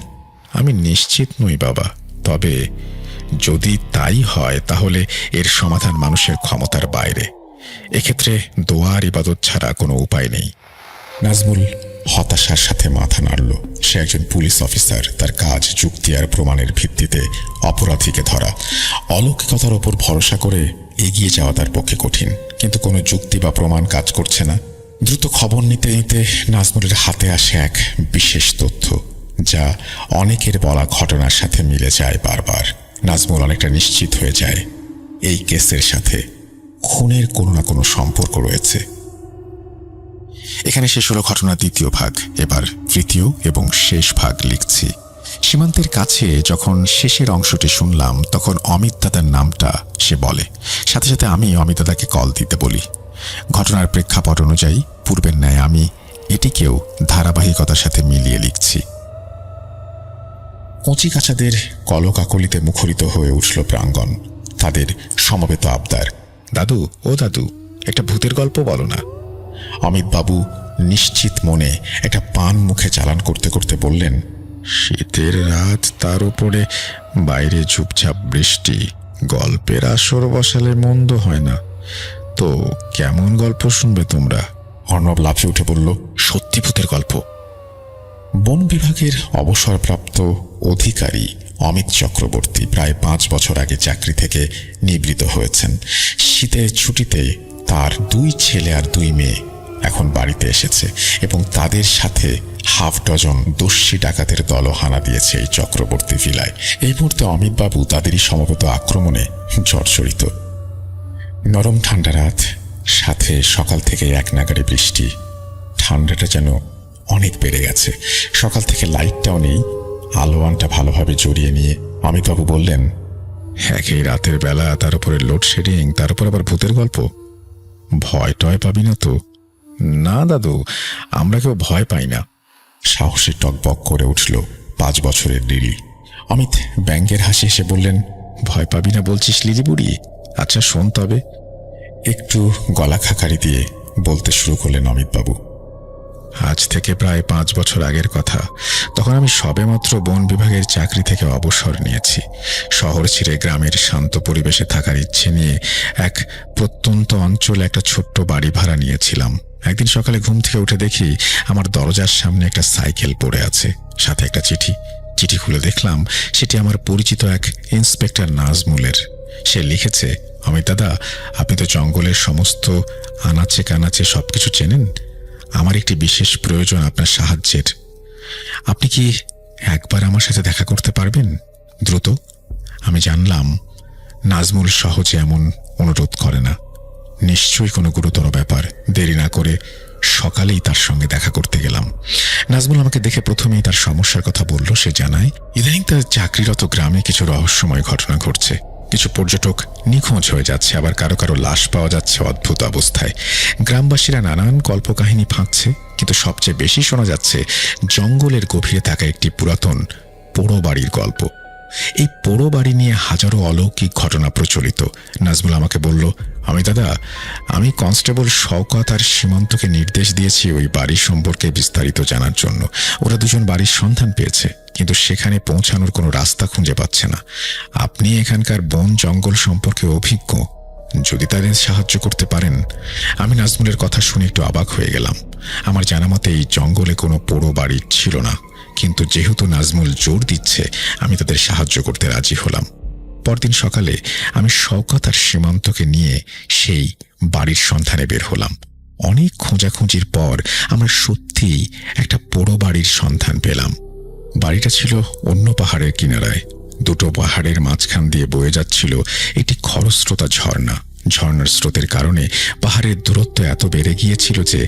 আমি নিশ্চিত নই বাবা, তবে যদি তাই হয় তাহলে এর সমাধান মানুষের ক্ষমতার বাইরে। এক্ষেত্রে দোয়ার ইবাদত ছাড়া কোনো উপায় নেই। নাজমুল হতাশার সাথে মাথা নাড়ল। সে একজন পুলিশ অফিসার, তার কাজ যুক্তি আর প্রমাণের ভিত্তিতে অপরাধীকে ধরা। অলৌকিকতার ওপর ভরসা করে এগিয়ে যাওয়া তার পক্ষে কঠিন, কিন্তু কোনো যুক্তি বা প্রমাণ কাজ করছে না। দ্রুত খবর নিতে নিতে নাজমুলের হাতে আসে এক বিশেষ তথ্য, যা অনেকের বলা ঘটনার সাথে মিলে যায় বারবার। নাজমুল অনেকটা নিশ্চিত হয়ে যায় এই কেসের সাথে খুনের কোনো না কোনো সম্পর্ক রয়েছে। এখানে শেষ হলো ঘটনার দ্বিতীয় ভাগ। এবার তৃতীয় এবং শেষ ভাগ লিখছি। সীমান্তের কাছে যখন শেষের অংশটি শুনলাম, তখন অমিত দাদার নামটা সে বলে। সাথে সাথে আমি অমিত দাদাকে কল দিতে বলি। ঘটনার প্রেক্ষাপট অনুযায়ী পূর্বের ন্যায় আমি এটিকেও ধারাবাহিকতার সাথে মিলিয়ে লিখছি। কচিকাচাদের কলকাকলিতে মুখরিত হয়ে উঠল প্রাঙ্গণ। তাদের সমবেত আবদার, দাদু, ও দাদু, একটা ভূতের গল্প বলো না। অমিত বাবু নিশ্চিত মনে একটা পান মুখে চালান করতে করতে বললেন, শীতের রাত, তার উপরে বাইরে ঝুপঝাপ বৃষ্টি, গল্পের আসর বসালে মন্দ হয় না। তো কেমন গল্প শুনবে তোমরা? অর্ণব লাফিয়ে উঠে বলল, সত্যি ভূতের গল্প। বন বিভাগের অবসরপ্রাপ্ত অধিকারী অমিত চক্রবর্তী প্রায় 5 বছর আগে চাকরি থেকে নিবৃত্ত হয়েছেন। শীতের ছুটিতে তার 2 ছেলে আর 2 মেয়ে এখন বাড়িতে এসেছে এবং তাদের সাথে হাফ ডজন দস্যি ডাকাতের দলও হানা দিয়েছে এই চক্রবর্তী ভিলায়। এই মুহূর্তে অমিতবাবু তাদেরই সমবেত আক্রমণে জর্জরিত। নরম ঠান্ডা রাত, সাথে সকাল থেকে এক নাগাড়ে বৃষ্টি। ঠান্ডাটা যেন অনেক বেড়ে গেছে। সকাল থেকে লাইটটাও নেই। আলোয়ানটা ভালোভাবে জড়িয়ে নিয়ে অমিতবাবু বললেন, একই রাতের বেলা, তার উপরে লোডশেডিং, তার উপর আবার ভূতের গল্প। ভয় টয় পাবি না তো? না দাদু, আমরা কেউ ভয় পাই না। সাহসী টকবক করে উঠল 5 বছরের লিলি। অমিত ব্যঙ্গের হাসি এসে বললেন, ভয় পাবি না বলছিস লিলি বুড়ি? আচ্ছা শোন তবে। একটু গলা খাকারি দিয়ে বলতে শুরু করলেন অমিতবাবু। আজ থেকে প্রায় 5 বছর আগের কথা। তখন আমি সবেমাত্র বন বিভাগের চাকরি থেকে অবসর নিয়েছি। শহর ছেড়ে গ্রামের শান্ত পরিবেশে থাকার ইচ্ছে নিয়ে এক প্রত্যন্ত অঞ্চলে একটা ছোট্ট বাড়ি ভাড়া নিয়েছিলাম। একদিন সকালে ঘুম থেকে উঠে দেখি আমার দরজার সামনে একটা সাইকেল পড়ে আছে, সাথে একটা চিঠি। চিঠি খুলে দেখলাম সেটি আমার পরিচিত এক ইন্সপেক্টর নাজমুলের। সে লিখেছে, অমিত দাদা, আপনি তো জঙ্গলের সমস্ত আনাচে কানাচে সবকিছু চেনেন। আমার একটি বিশেষ প্রয়োজন আপনার সাহায্যের। আপনি কি একবার আমার সাথে দেখা করতে পারবেন দ্রুত? আমি জানলাম নাজমুল সহজে এমন অনুরোধ করে না। নিশ্চয়ই কোনো গুরুতর ব্যাপার। দেরি না করে সকালেই তার সঙ্গে দেখা করতে গেলাম। নাজমুল আমাকে দেখে প্রথমেই তার সমস্যার কথা বলল। সে জানায়, ইদানিং তার চাকরিরত গ্রামে কিছু রহস্যময় ঘটনা ঘটছে। কিছু পর্যটক নিখোঁজ হয়ে যাচ্ছে, আবার কারো কারো লাশ পাওয়া যাচ্ছে অদ্ভুত অবস্থায়। গ্রামবাসীরা নানান কল্পকাহিনী ফাঁকছে, কিন্তু সবচেয়ে বেশি শোনা যাচ্ছে জঙ্গলের গভীরে থাকা একটি পুরাতন পোড়ো বাড়ির গল্প। এই পোড়ো বাড়ি নিয়ে হাজারো অলৌকিক ঘটনা প্রচলিত। নাজমুল আমাকে বলল, আমি দাদা, আমি কনস্টেবল শওকত আর সীমান্তকে নির্দেশ দিয়েছি ওই বাড়ি সম্পর্কে বিস্তারিত জানার জন্য। ওরা দুজন বাড়ির সন্ধান পেয়েছে, কিন্তু সেখানে পৌঁছানোর কোনো রাস্তা খুঁজে পাচ্ছে না। আপনি এখানকার বন জঙ্গল সম্পর্কে অভিজ্ঞ, যদি তাদের সাহায্য করতে পারেন। আমি নাজমুলের কথা শুনে একটু অবাক হয়ে গেলাম। আমার জানা মতে এই জঙ্গলে কোনো পোড়ো বাড়ি ছিল না, কিন্তু যেহেতু নাজমুল জোর দিচ্ছে, আমি তাদের সাহায্য করতে রাজি হলাম। পরদিন সকালে আমি শওকত আর সীমান্তকে নিয়ে সেই বাড়ির সন্ধানে বের হলাম। অনেক খোঁজাখুঁজির পর আমরা সত্যিই একটা পোড়ো বাড়ির সন্ধান পেলাম। বাড়িটা ছিল অন্য পাহাড়ের কিনারায়। 2 পাহাড়ের মাঝখান দিয়ে বয়ে যাচ্ছিল একটি খরস্রোতা ঝর্ণা। ঝর্ণার স্রোতের কারণে পাহাড়ের দূরত্ব এত বেড়ে গিয়েছিল যে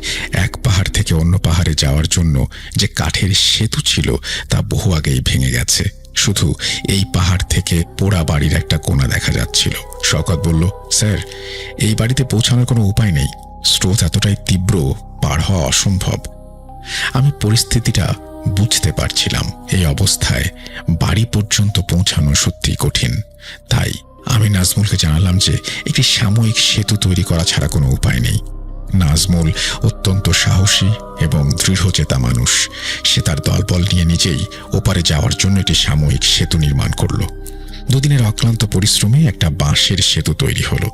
এক পাহাড় থেকে অন্য পাহাড়ে যাওয়ার জন্য যে কাঠের সেতু ছিল তা বহু আগেই ভেঙে গেছে। শুধু এই পাহাড় থেকে পোড়া বাড়ির একটা কোণা দেখা যাচ্ছিল। শওকত বলল, স্যার, এই বাড়িতে পৌঁছানোর কোনো উপায় নেই। স্রোত এতটাই তীব্র, পার হওয়া অসম্ভব। আমি পরিস্থিতিটা বুঝতে পারছিলাম। এই অবস্থায় বাড়ি পর্যন্ত পৌঁছানো সত্যি কঠিন। তাই আমি নাজমুলকে জানালাম যে একটি সাময়িক সেতু তৈরি করা ছাড়া কোনো উপায় নেই। নাজমুল অত্যন্ত সাহসী এবং দৃঢ়চেতা মানুষ। সে তার দলবল নিয়ে নিজেই ওপারে যাওয়ার জন্য একটি সাময়িক সেতু নির্মাণ করল। 2 দিনের অক্লান্ত পরিশ্রমে একটা বাঁশের সেতু তৈরি হলো।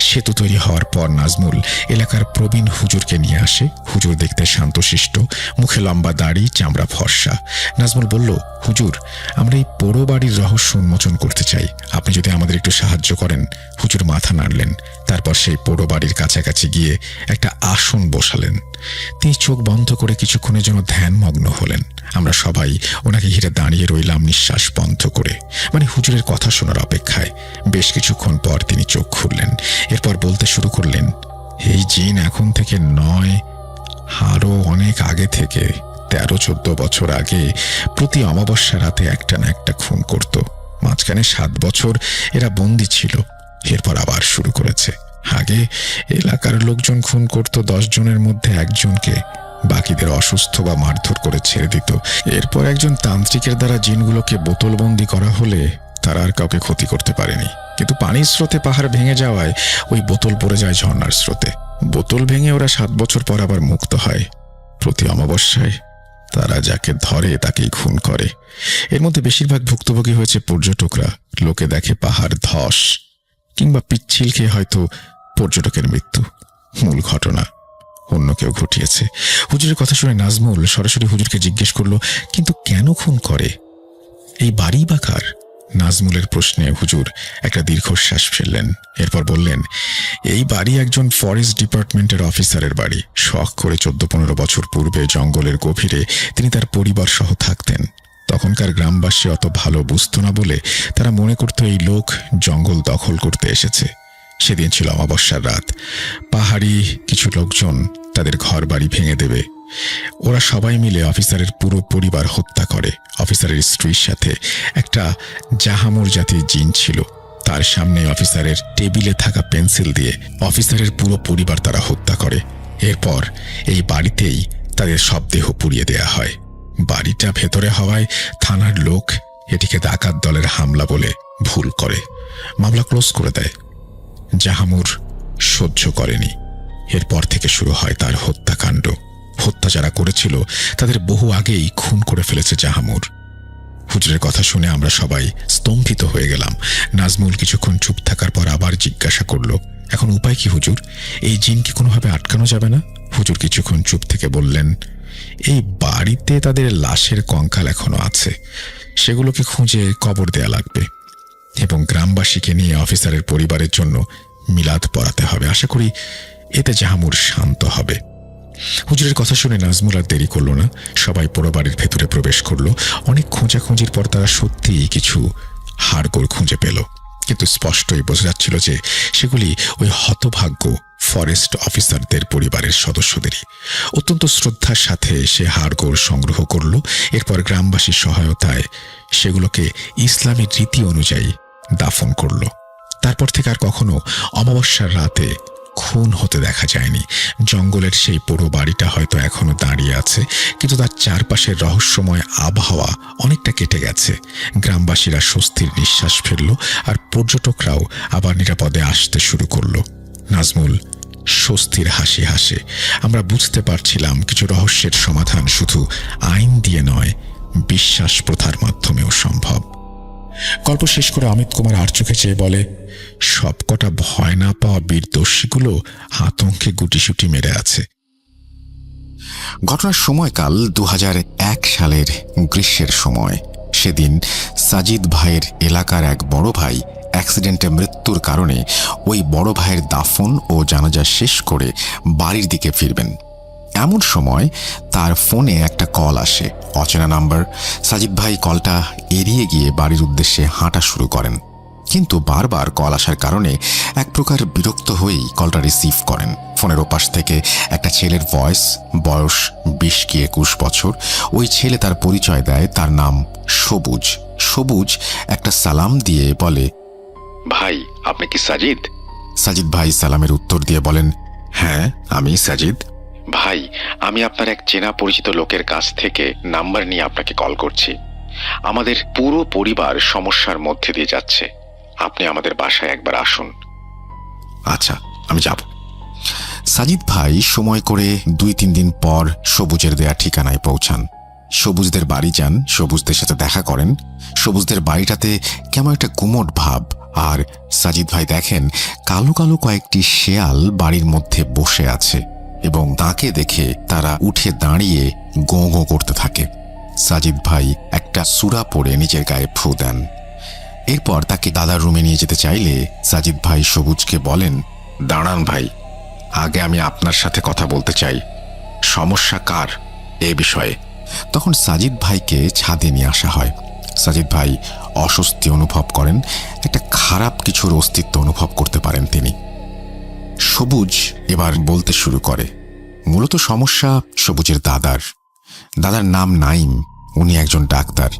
সেতু তৈরি হওয়ার পর নাজমুল এলাকার প্রবীণ হুজুরকে নিয়ে আসে। হুজুর দেখতে শান্তশিষ্ট, মুখে লম্বা দাড়ি, চামড়া ফর্সা। নাজমুল বলল, হুজুর, আমরা এই পোড়ো বাড়ির রহস্য উন্মোচন করতে চাই। আপনি যদি আমাদের একটু সাহায্য করেন। হুজুর মাথা নাড়লেন। তারপর সেই পোড়ো বাড়ির কাছাকাছি গিয়ে একটা আসন বসালেন। তিনি চোখ বন্ধ করে কিছুক্ষণের জন্য ধ্যানমগ্ন হলেন। আমরা সবাই ওনাকে ঘিরে দাঁড়িয়ে রইলাম নিঃশ্বাস বন্ধ করে, মানে হুজুরের কথা শোনার অপেক্ষায়। বেশ কিছুক্ষণ পর তিনি চোখ খুললেন। এরপর বলতে শুরু করলেন, এই জিন এখন থেকে নয়, আরও অনেক আগে থেকে 13-14 বছর আগে প্রতি অমাবস্যা রাতে একটা না একটা খুন করত। মাঝখানে 7 বছর এরা বন্দী ছিল। এরপর আবার শুরু করেছে। আগে এলাকার লোকজন খুন করত 10 জনের মধ্যে 1 জনকে, বাকিদের অসুস্থ বা মারধর করে ছেড়ে দিত। এরপর একজন তান্ত্রিকের দ্বারা জিনগুলোকে বোতলবন্দি করা হলে তারা আর কাউকে ক্ষতি করতে পারেনি। কিন্তু পানির স্রোতে পাহাড় ভেঙে যাওয়ায় ওই বোতল পড়ে যায় ঝর্ণার স্রোতে। বোতল ভেঙে ওরা 7 বছর পর আবার মুক্ত হয়। প্রতি অমাবস্যায় তারা যাকে ধরে তাকেই খুন করে। এর মধ্যে বেশিরভাগ ভুক্তভোগী হয়েছে পর্যটকরা। লোকে দেখে পাহাড় ধস কিংবা পিচ্ছিল খেয়ে হয়তো পর্যটকের মৃত্যু। মূল ঘটনা অন্য কেউ ঘটিয়েছে। হুজুরের কথা শুনে নাজমুল সরাসরি হুজুরকে জিজ্ঞেস করলো, কিন্তু কেন খুন করে? এই বাড়ি বা কার? নাজমুলের প্রশ্নে হুজুর একটা দীর্ঘশ্বাস ফেললেন। এরপর বললেন, এই বাড়ি একজন ফরেস্ট ডিপার্টমেন্টের অফিসারের বাড়ি। শখ করে 14-15 বছর পূর্বে জঙ্গলের গভীরে তিনি তার পরিবার সহ থাকতেন। তখনকার গ্রামবাসী অত ভালো বুঝতো না বলে তারা মনে করত এই লোক জঙ্গল দখল করতে এসেছে। সেদিন ছিল অমাবস্যার রাত। পাহাড়ি কিছু লোকজন তাদের ঘর বাড়ি ভেঙে দেবে। ওরা সবাই মিলে অফিসারের পুরো পরিবার হত্যা করে। অফিসারের স্ত্রীর সাথে একটা জাহামুর জাতির জিন ছিল। তার সামনে অফিসারের টেবিলে থাকা পেন্সিল দিয়ে অফিসারের পুরো পরিবার তারা হত্যা করে। এরপর এই বাড়িতেই তাদের সব দেহ পুড়িয়ে দেয়া হয়। বাড়িটা ভেতরে হওয়ায় থানার লোক এটিকে ডাকাত দলের হামলা বলে ভুল করে মামলা ক্লোজ করে দেয়। জাহামুর সহ্য করেনি। এরপর থেকে শুরু হয় তার হত্যাকাণ্ড। হত্যা যারা করেছিল তাদের বহু আগেই খুন করে ফেলেছে জাহামুর। হুজুরের কথা শুনে আমরা সবাই স্তম্ভিত হয়ে গেলাম। নাজমুল কিছুক্ষণ চুপ থাকার পর আবার জিজ্ঞাসা করল, এখন উপায় কি হুজুর? এই জিনকে কোনোভাবে আটকানো যাবে না? হুজুর কিছুক্ষণ চুপ থেকে বললেন, এই বাড়িতে তাদের লাশের কঙ্কাল এখনো আছে, সেগুলোকে খুঁজে কবর দেয়া লাগবে এবং গ্রামবাসীকে নিয়ে অফিসারের পরিবারের জন্য মিলাদ পড়াতে হবে। আশা করি এতে জাহামুর শান্ত হবে। হুজুরের কথা শুনে নাজমুল আর দেরি করল না। সবাই পোড়ো বাড়ির ভেতরে প্রবেশ করলো। অনেক খোঁজাখুঁজির পর তারা সত্যিই কিছু হাড়গোড় খুঁজে পেল, কিন্তু স্পষ্টই বোঝা যাচ্ছিল যে সেগুলি ওই হতভাগ্য ফরেস্ট অফিসারদের পরিবারের সদস্যদেরই। অত্যন্ত শ্রদ্ধার সাথে সে হাড়গোড় সংগ্রহ করল। এরপর গ্রামবাসীর সহায়তায় সেগুলোকে ইসলামী রীতি অনুযায়ী দাফন করল। তারপর থেকে আর কখনো অমাবস্যার রাতে খুন হতে দেখা যায়নি। জঙ্গলের সেই পুরো বাড়িটা হয়তো এখনো দাঁড়িয়ে আছে, কিন্তু তার চারপাশের রহস্যময় আবহাওয়া অনেকটা কেটে গেছে। গ্রামবাসীরা স্বস্তির নিঃশ্বাস ফেলল, আর পর্যটকরাও আবার নিরাপদে আসতে শুরু করল। নাজমুল স্বস্তির হাসি হাসে। আমরা বুঝতে পারছিলাম কিছু রহস্যের সমাধান শুধু আইন দিয়ে নয়, বিশ্বাস প্রথার মাধ্যমেও সম্ভব। গল্প শেষ করে অমিত কুমার আর চোখে চেয়ে বলে, সবকটা ভয় না পাওয়া বীর দস্যুগুলো আতঙ্কে গুটিসুটি মেরে আছে। ঘটনার সময়কাল 2001 সালের গ্রীষ্মের সময়। সেদিন সাজিদ ভাইয়ের এলাকার এক বড় ভাই অ্যাক্সিডেন্টে মৃত্যুর কারণে ওই বড় ভাইয়ের দাফন ও জানাজা শেষ করে বাড়ির দিকে ফিরবেন। এমন সময় তার ফোনে একটা কল আসে, অচেনা নাম্বার। সাজিদ ভাই কলটা এড়িয়ে গিয়ে বাড়ির উদ্দেশ্যে হাঁটা শুরু করেন, কিন্তু বারবার কল আসার কারণে এক প্রকার বিরক্ত হয়েই কলটা রিসিভ করেন। ফোনের ওপাশ থেকে একটা ছেলের ভয়েস, বয়স 20 কি 21 বছর। ওই ছেলে তার পরিচয় দেয়, তার নাম সবুজ। সবুজ একটা সালাম দিয়ে বলে, ভাই আপনি কি সাজিদ? সাজিদ ভাই সালামের উত্তর দিয়ে বলেন, হ্যাঁ আমি সাজিদ। ভাই আমি আপনার এক চেনা পরিচিত লোকের কাছ থেকে নাম্বার নিয়ে আপনাকে কল করছি। আমাদের পুরো পরিবার সমস্যার মধ্যে দিয়ে যাচ্ছে, আপনি আমাদের বাসায় একবার আসুন। আচ্ছা আমি যাব। সাজিদ ভাই সময় করে 2-3 দিন পর সবুজের দেয়া ঠিকানায় পৌঁছান। সবুজদের বাড়ি যান, সবুজদের সাথে দেখা করেন। সবুজদের বাড়িটাতে কেমন একটা গুমট ভাব, আর সাজিদ ভাই দেখেন কালো কালো কয়েকটি শেয়াল বাড়ির মধ্যে বসে আছে এবং তাকে দেখে তারা উঠে দাঁড়িয়ে গোঁ গোঁ করতে থাকে। সাজিদ ভাই একটা সূরা পড়ে নিজের গায়ে ফু দেন। এরপর তাকে দাদার রুমে নিয়ে যেতে চাইলে সাজিদ ভাই সবুজকে বলেন, দাঁড়ান ভাই, আগে আমি আপনার সাথে কথা বলতে চাই। সমস্যা কার এ বিষয়ে? তখন সাজিদ ভাইকে ছাদে নিয়ে আসা হয়। সাজিদ ভাই অস্বস্তি অনুভব করেন, একটা খারাপ কিছুর অস্তিত্ব অনুভব করতে পারেন তিনি। সবুজ এবার বলতে শুরু করে। মূলত সমস্যা সবুজের দাদার। দাদার নাম নাইম, উনি একজন ডাক্তার।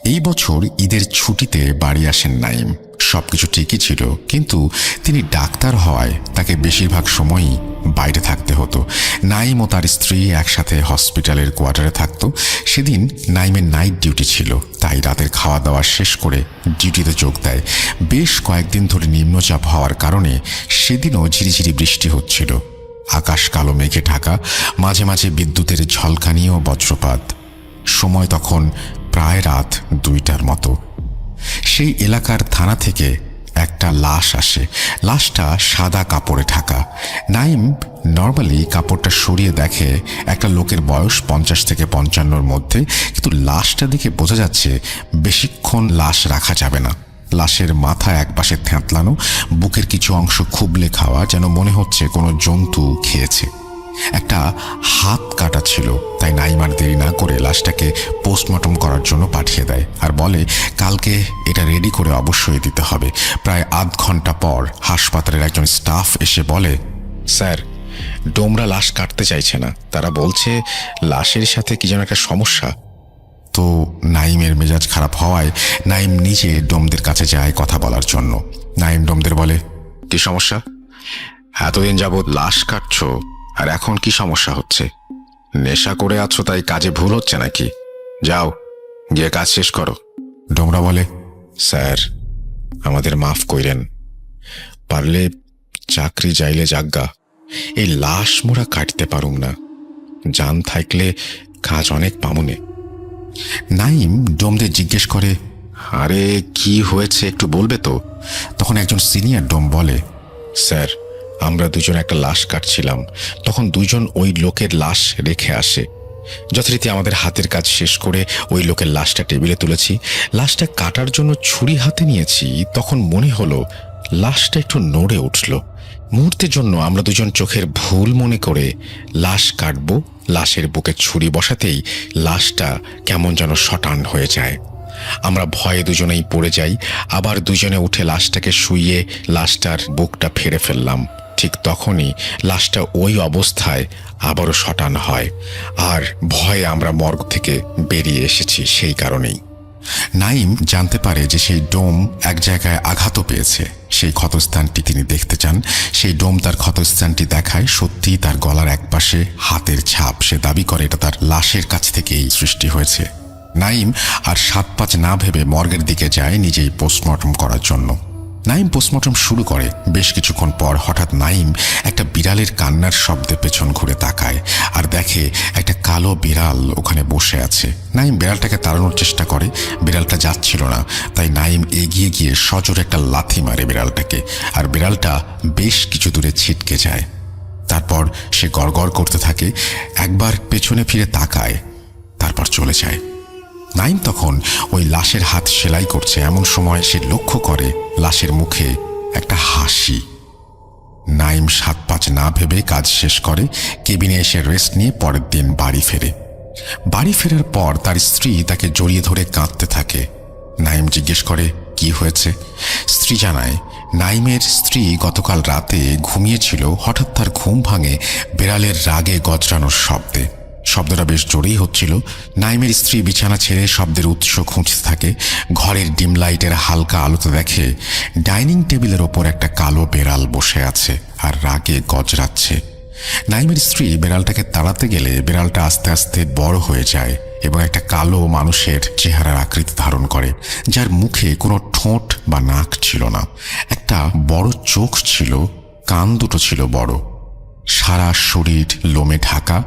এই বছর ঈদের ছুটিতে বাড়ি আসেন নাইম। সবকিছু ঠিকই ছিল, কিন্তু তিনি ডাক্তার হওয়ায় তাকে বেশিরভাগ সময়ই বাইরে থাকতে হতো। নাইম ও তার স্ত্রী একসাথে হসপিটালের কোয়ার্টারে থাকতো। সেদিন নাইমের নাইট ডিউটি ছিল, তাই রাতের খাওয়া দাওয়া শেষ করে ডিউটিতে যোগ দেয়। বেশ কয়েকদিন ধরে নিম্নচাপ হওয়ার কারণে সেদিনও ঝিরিঝিরি বৃষ্টি হচ্ছিল। আকাশ কালো মেঘে ঢাকা, মাঝে মাঝে বিদ্যুতের ঝলকানি ও বজ্রপাত। সময় তখন প্রায় রাত 2টার মতো। সেই এলাকার থানা থেকে একটা লাশ আসে। লাশটা সাদা কাপড়ে ঢাকা। নাইম নর্মালি কাপড়টা সরিয়ে দেখে একটা লোকের বয়স 50 থেকে 55-র মধ্যে, কিন্তু লাশটা দেখে বোঝা যাচ্ছে বেশিক্ষণ লাশ রাখা যাবে না। লাশের মাথা একপাশে থ্যাঁতলানো, বুকের কিছু অংশ খুবলে খাওয়া, যেন মনে হচ্ছে কোনো জন্তু খেয়েছে। একটা হাত কাটা ছিল, তাই নাইম আর দেরি না করে লাশটাকে পোস্টমর্টম করার জন্য পাঠিয়ে দেয় আর বলে কালকে এটা রেডি করে অবশ্যই দিতে হবে। প্রায় আধ ঘন্টা পর হাসপাতালের একজন স্টাফ এসে বলে, স্যার, ডোমরা লাশ কাটতে চাইছে না, তারা বলছে লাশের সাথে কি যেন একটা সমস্যা। তো নাইমের মেজাজ খারাপ হওয়ায় নাইম নিজে ডোমদের কাছে যায় কথা বলার জন্য। নাইম ডোমদের বলে, কি সমস্যা? এতদিন যাবৎ লাশ কাটছো, আর এখন কি সমস্যা হচ্ছে? নেশা করে আছো তাই কাজে ভুল হচ্ছে নাকি? যাও, গিয়ে কাজ শেষ করো। ডোমরা বলে, স্যার, আমাদের মাফ কইরেন, পারলে চাকরি যাইলে যাজ্ঞা, এই লাশ মোরা কাটতে পারুম না, জান থাকলে কাজ অনেক পামুনে। নাইম ডোমদের জিজ্ঞেস করে, আরে কি হয়েছে একটু বলবে তো? তখন একজন সিনিয়র ডোম বলে, স্যার, আমরা দুজন একটা লাশ কাটছিলাম, তখন দুজন ওই লোকের লাশ রেখে আসে। যথারীতি আমাদের হাতের কাজ শেষ করে ওই লোকের লাশটা টেবিলে তুলেছি। লাশটা কাটার জন্য ছুরি হাতে নিয়েছি, তখন মনে হলো লাশটা একটু নড়ে উঠল। মুহূর্তের জন্য আমরা দুজন চোখের ভুল মনে করে লাশ কাটবো, লাশের বুকে ছুরি বসাতেই লাশটা কেমন যেন শটান হয়ে যায়। আমরা ভয়ে দুজনেই পড়ে যাই, আবার দুজনে উঠে লাশটাকে শুইয়ে লাশটার বুকটা ফেরে ফেললাম। ঠিক তখনই লাশটা ওই অবস্থায় আবারও শটান হয়, আর ভয়ে আমরা মর্গ থেকে বেরিয়ে এসেছি সেই কারণেই। নাইম জানতে পারে যে সেই ডোম এক জায়গায় আঘাতও পেয়েছে। সেই ক্ষতস্থানটি তিনি দেখতে চান। সেই ডোম তার ক্ষতস্থানটি দেখায়, সত্যিই তার গলার একপাশে হাতের ছাপ। সে দাবি করে এটা তার লাশের কাছ থেকেই সৃষ্টি হয়েছে। নাইম আর 7-5 না ভেবে মর্গের দিকে যায় নিজেই পোস্টমর্টম করার জন্য। নাইম পোস্টমর্টম শুরু করে। বেশ কিছুক্ষণ পর হঠাৎ নাইম একটা বিড়ালের কান্নার শব্দে পেছন ঘুরে তাকায় আর দেখে একটা কালো বিড়াল ওখানে বসে আছে। নাইম বিড়ালটাকে তাড়ানোর চেষ্টা করে, বিড়ালটা যাচ্ছিল না, তাই নাইম এগিয়ে গিয়ে সজোরে একটা লাথি মারে বিড়ালটাকে, আর বিড়ালটা বেশ কিছু দূরে ছিটকে যায়। তারপর সে গড়গড় করতে থাকে, একবার পেছনে ফিরে তাকায়, তারপর চলে যায়। নাইম তখন ওই লাশের হাত সেলাই করছে, এমন সময় সে লক্ষ্য করে লাশের মুখে একটা হাসি। নাইম 7-5 না ভেবে কাজ শেষ করে, কেবিনে এসে রেস্ট নিয়ে পরের দিন বাড়ি ফেরে। বাড়ি ফেরার পর তার স্ত্রী তাকে জড়িয়ে ধরে কাঁদতে থাকে। নাইম জিজ্ঞেস করে কি হয়েছে। স্ত্রী জানায়, নাইমের স্ত্রী গতকাল রাতে ঘুমিয়েছিল, হঠাৎ তার ঘুম ভাঙে বিড়ালের রাগে গজরানোর শব্দে। শব্দটা বেশ জোরেই হচ্ছিল। নাইমের স্ত্রী বিছানা ছেড়ে শব্দের উৎস খুঁজতে থাকে। ঘরের ডিম লাইটের হালকা আলোতে দেখে ডাইনিং টেবিলের ওপর একটা কালো বেড়াল বসে আছে আর রাগে গজরাচ্ছে। নাইমের স্ত্রী বেড়ালটাকে তাড়াতে গেলে বিড়ালটা আস্তে আস্তে বড় হয়ে যায় এবং একটা কালো মানুষের চেহারার আকৃতি ধারণ করে, যার মুখে কোনো ঠোঁট বা নাক ছিল না। একটা বড় চোখ ছিল, কান দুটো ছিল বড়, সারা শরীর লোমে ঢাকা,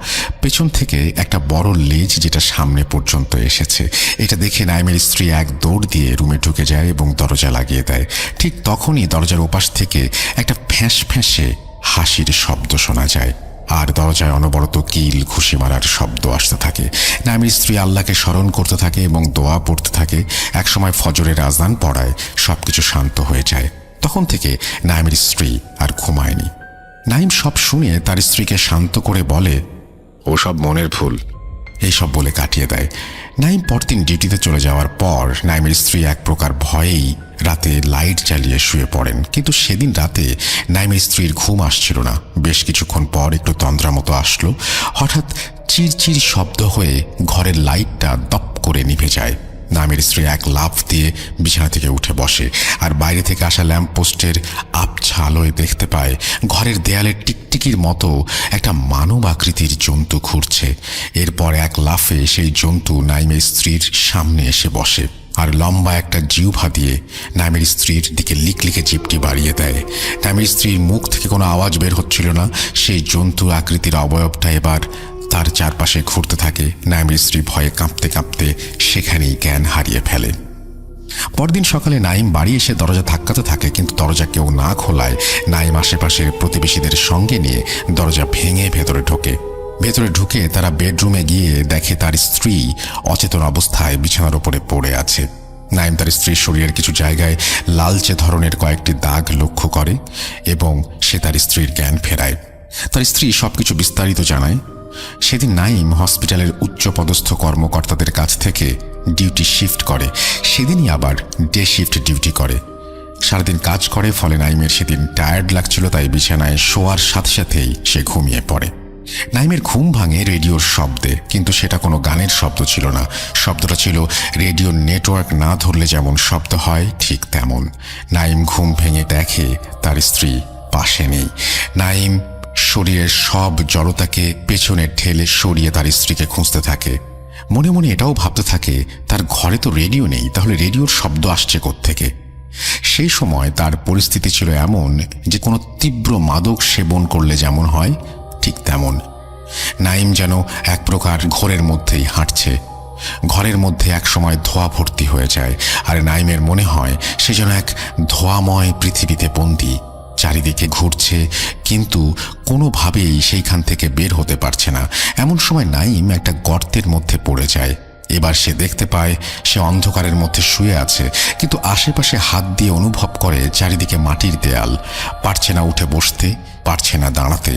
পেছন থেকে একটা বড় লেজ যেটা সামনে পর্যন্ত এসেছে। এটা দেখে নাইমের স্ত্রী এক দৌড় দিয়ে রুমে ঢুকে যায় এবং দরজা লাগিয়ে দেয়। ঠিক তখনই দরজার ওপাশ থেকে একটা ফ্যাঁস ফ্যাঁসে হাসির শব্দ শোনা যায়, আর দরজায় অনবরত কিল ঘুষি মারার শব্দ আসতে থাকে। নাইমের স্ত্রী আল্লাহকে স্মরণ করতে থাকে এবং দোয়া পড়তে থাকে। একসময় ফজরের আজান পড়ায় সবকিছু শান্ত হয়ে যায়। তখন থেকে নাইমের স্ত্রী আর ঘুমায়নি। নাইম সব শুনে তার স্ত্রীকে শান্ত করে বলে, ও সব মনের ভুল। এইসব বলে কাটিয়ে দেয়। নাইম পরদিন ডিউটিতে চলে যাওয়ার পর নাইমের স্ত্রী এক প্রকার ভয়েই রাতে লাইট জ্বালিয়ে শুয়ে পড়েন, কিন্তু সেদিন রাতে নাইমের স্ত্রীর ঘুম আসছিল না। বেশ কিছুক্ষণ পর একটু তন্দ্রা মতো আসলো। হঠাৎ চিরচির শব্দ হয়ে ঘরের লাইটটা দপ করে নিভে যায়। নাইমের স্ত্রী এক লাফ দিয়ে বিছানা থেকে উঠে বসে আর বাইরে থেকে আসা ল্যাম্পপোস্টের আবছা আলোয় দেখতে পায় ঘরের দেয়ালে টিকটিকির মতো একটা মানব আকৃতির জন্তু ঘুরছে। এরপর এক লাফে সেই জন্তু নাইমের স্ত্রীর সামনে এসে বসে আর লম্বা একটা জিহ্বা দিয়ে নাইমের স্ত্রীর দিকে লিকলিকে জিপটি বাড়িয়ে দেয়। নাইমের স্ত্রীর মুখ থেকে কোনো আওয়াজ বের হচ্ছিল না। সেই জন্তু আকৃতির অবয়বটা এবার তার চারপাশে ঘুরতে থাকে। নাইমের স্ত্রী ভয়ে কাঁপতে কাঁপতে সেখানেই জ্ঞান হারিয়ে ফেলে। পরদিন সকালে নাইম বাড়ি এসে দরজা ধাক্কাতে থাকে, কিন্তু দরজা কেউ না খোলায় নাইম আশেপাশের প্রতিবেশীদের সঙ্গে নিয়ে দরজা ভেঙে ভেতরে ঢোকে। ভেতরে ঢুকে তারা বেডরুমে গিয়ে দেখে তার স্ত্রী অচেতন অবস্থায় বিছানার উপরে পড়ে আছে। নাইম তার স্ত্রীর শরীরের কিছু জায়গায় লালচে ধরনের কয়েকটি দাগ লক্ষ্য করে এবং সে তার স্ত্রীর জ্ঞান ফেরায়। তার স্ত্রী সবকিছু বিস্তারিত জানায়। সেদিন নাইম হসপিটালের উচ্চপদস্থ কর্মকর্তাদের কাছ থেকে ডিউটি শিফট করে, সেদিনই আবার ডে শিফট ডিউটি করে। সারাদিন কাজ করে, ফলে নাইমের সেদিন টায়ার্ড লাগছিল, তাই বিছানায় শোয়ার সাথে সাথেই সে ঘুমিয়ে পড়ে। নাইমের ঘুম ভাঙে রেডিওর শব্দে, কিন্তু সেটা কোনো গানের শব্দ ছিল না। শব্দটা ছিল রেডিওর নেটওয়ার্ক না ধরলে যেমন শব্দ হয় ঠিক তেমন। নাইম ঘুম ভেঙে দেখে তার স্ত্রী পাশে নেই। নাইম শরীরের সব জড়তাকে পেছনে ঠেলে সরিয়ে তার স্ত্রীকে খুঁজতে থাকে। মনে মনে এটাও ভাবতে থাকে, তার ঘরে তো রেডিও নেই, তাহলে রেডিওর শব্দ আসছে কোত্থেকে? সেই সময় তার পরিস্থিতি ছিল এমন যে কোনো তীব্র মাদক সেবন করলে যেমন হয় ঠিক তেমন। নাইম যেন এক প্রকার ঘোরের মধ্যেই হাঁটছে। ঘরের মধ্যে এক সময় ধোঁয়া ভর্তি হয়ে যায়, আর নাইমের মনে হয় সে যেন এক ধোঁয়াময় পৃথিবীতে বন্দী। চারিদিকে ঘুরছে, কিন্তু কোনোভাবেই সেইখান থেকে বের হতে পারছে না। এমন সময় নাইম একটা গর্তের মধ্যে পড়ে যায়। এবার সে দেখতে পায় সে অন্ধকারের মধ্যে শুয়ে আছে, কিন্তু আশেপাশে হাত দিয়ে অনুভব করে চারিদিকে মাটির দেয়াল। পারছে না উঠে বসতে, পারছে না দাঁড়াতে।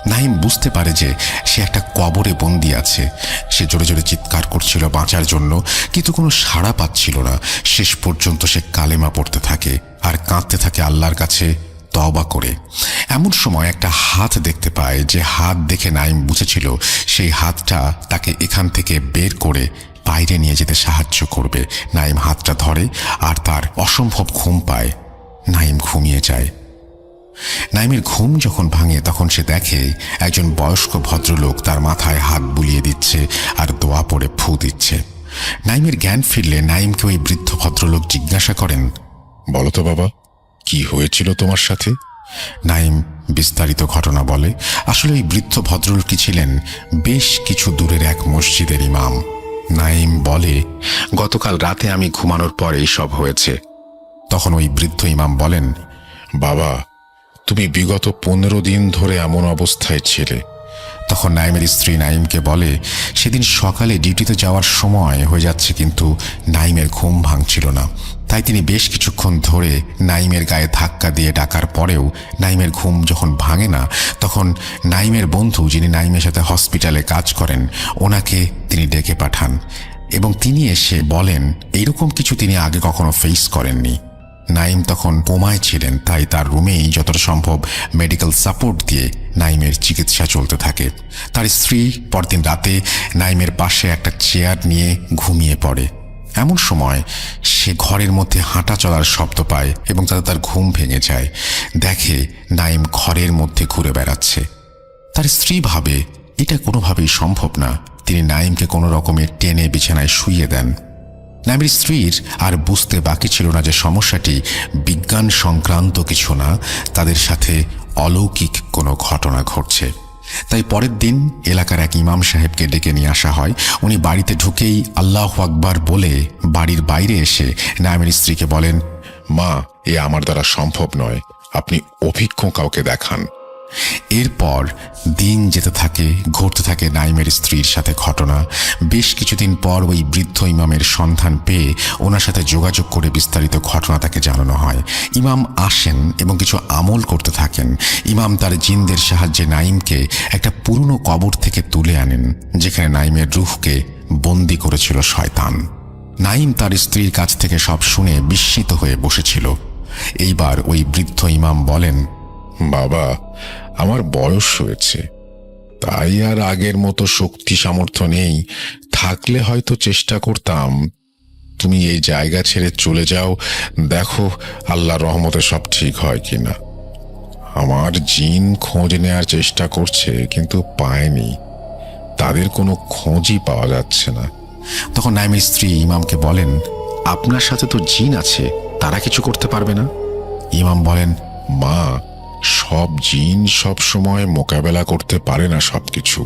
নাইম বুঝতে পারে যে সে একটা কবরে বন্দি আছে। সে জোরে জোরে চিৎকার করছিল বাঁচার জন্য, কিন্তু কোনো সাড়া পাচ্ছিল না। শেষ পর্যন্ত সে কালেমা পড়তে থাকে আর কাঁদতে থাকে আল্লাহর কাছে তওবা করে। এমন সময় একটা হাত দেখতে পায়, যে হাত দেখে নাইম বুঝেছিল সেই হাতটা তাকে এখান থেকে বের করে বাইরে নিয়ে যেতে সাহায্য করবে। নাইম হাতটা ধরে আর তার অসম্ভব ঘুম পায়। নাইম ঘুমিয়ে যায়। নাইমের ঘুম যখন ভাঙে তখন সে দেখে একজন বয়স্ক ভদ্রলোক তার মাথায় হাত বুলিয়ে দিচ্ছে আর দোয়া পড়ে ফু দিচ্ছে। নাইমের জ্ঞান ফিরলে নাইমকে ওই বৃদ্ধ ভদ্রলোক জিজ্ঞাসা করেন, বলো তো বাবা, কি হয়েছিল তোমার সাথে? নাইম বিস্তারিত ঘটনা বলে। আসলে ওই বৃদ্ধ ভদ্রলোকটি ছিলেন বেশ কিছু দূরের এক মসজিদের ইমাম। নাইম বলে, গতকাল রাতে আমি ঘুমানোর পর এই সব হয়েছে। তখন ওই বৃদ্ধ ইমাম বলেন, বাবা, তুমি বিগত 15 দিন ধরে এমন অবস্থায় ছিলে। তখন নাইমের স্ত্রী নাইমকে বলে, সেদিন সকালে ডিউটিতে যাওয়ার সময় হয়ে যাচ্ছে, কিন্তু নাইমের ঘুম ভাঙছিল না। তাই তিনি বেশ কিছুক্ষণ ধরে নাইমের গায়ে ধাক্কা দিয়ে ডাকার পরেও নাইমের ঘুম যখন ভাঙে না, তখন নাইমের বন্ধু, যিনি নাইমের সাথে হসপিটালে কাজ করেন, ওনাকে তিনি ডেকে পাঠান এবং তিনি এসে বলেন এইরকম কিছু তিনি আগে কখনো ফেস করেননি। নাইম তখন কোমায় ছিলেন, তাই তার রুমেই যতটা সম্ভব মেডিকেল সাপোর্ট দিয়ে নাইমের চিকিৎসা চলতে থাকে। তার স্ত্রী পরদিন রাতে নাইমের পাশে একটা চেয়ার নিয়ে ঘুমিয়ে পড়ে। এমন সময় সে ঘরের মধ্যে হাঁটা চলার শব্দ পায় এবং তাতে তার ঘুম ভেঙে যায়। দেখে নাইম ঘরের মধ্যে ঘুরে বেড়াচ্ছে। তার স্ত্রী ভাবে এটা কোনোভাবেই সম্ভব না। তিনি নাইমকে কোনো রকমের টেনে বিছানায় শুইয়ে দেন। নাইমের স্ত্রীর আর বুঝতে বাকি ছিল না যে সমস্যাটি বিজ্ঞান সংক্রান্ত কিছু না, তাদের সাথে অলৌকিক কোনো ঘটনা ঘটছে। তাই পরের দিন এলাকার এক ইমাম সাহেবকে ডেকে নিয়ে আসা হয়। উনি বাড়িতে ঢুকেই আল্লাহু আকবার বলে বাড়ির বাইরে এসে নাইমের স্ত্রীকে বলেন, মা, এ আমার দ্বারা সম্ভব নয়, আপনি অভিজ্ঞ কাউকে দেখান। এরপর দিন যেতে থাকে, ঘটতে থাকে নাইমের স্ত্রীর সাথে ঘটনা। বেশ কিছুদিন পর ওই বৃদ্ধ ইমামের সন্ধান পেয়ে ওনার সাথে যোগাযোগ করে বিস্তারিত ঘটনা তাকে জানানো হয়। ইমাম আসেন এবং কিছু আমল করতে থাকেন। ইমাম তার জিনদের সাহায্যে নাইমকে একটা পুরনো কবর থেকে তুলে আনেন, যেখানে নাইমের রূহকে বন্দি করেছিল শয়তান। নাইম তার স্ত্রীর কাছ থেকে সব শুনে বিস্মিত হয়ে বসেছিল। এইবার ওই বৃদ্ধ ইমাম বলেন, বাবা, আমার বয়স হয়েছে, তাই আর আগের মতো শক্তি সামর্থ্য নেই। থাকলে হয়তো চেষ্টা করতাম। তুমি এই জায়গা ছেড়ে চলে যাও, দেখো আল্লাহর রহমতে সব ঠিক হয় কিনা। আমার জিন খোঁজ নেয়ার চেষ্টা করছে, কিন্তু পায়নি। তাদের কোনো খোঁজই পাওয়া যাচ্ছে না। তখন নাইমের স্ত্রী ইমামকে বলেন, আপনার সাথে তো জিন আছে, তারা কিছু করতে পারবে না? ইমাম বলেন, মা, সব জিন সব সময় মোকাবেলা করতে পারে না সবকিছু।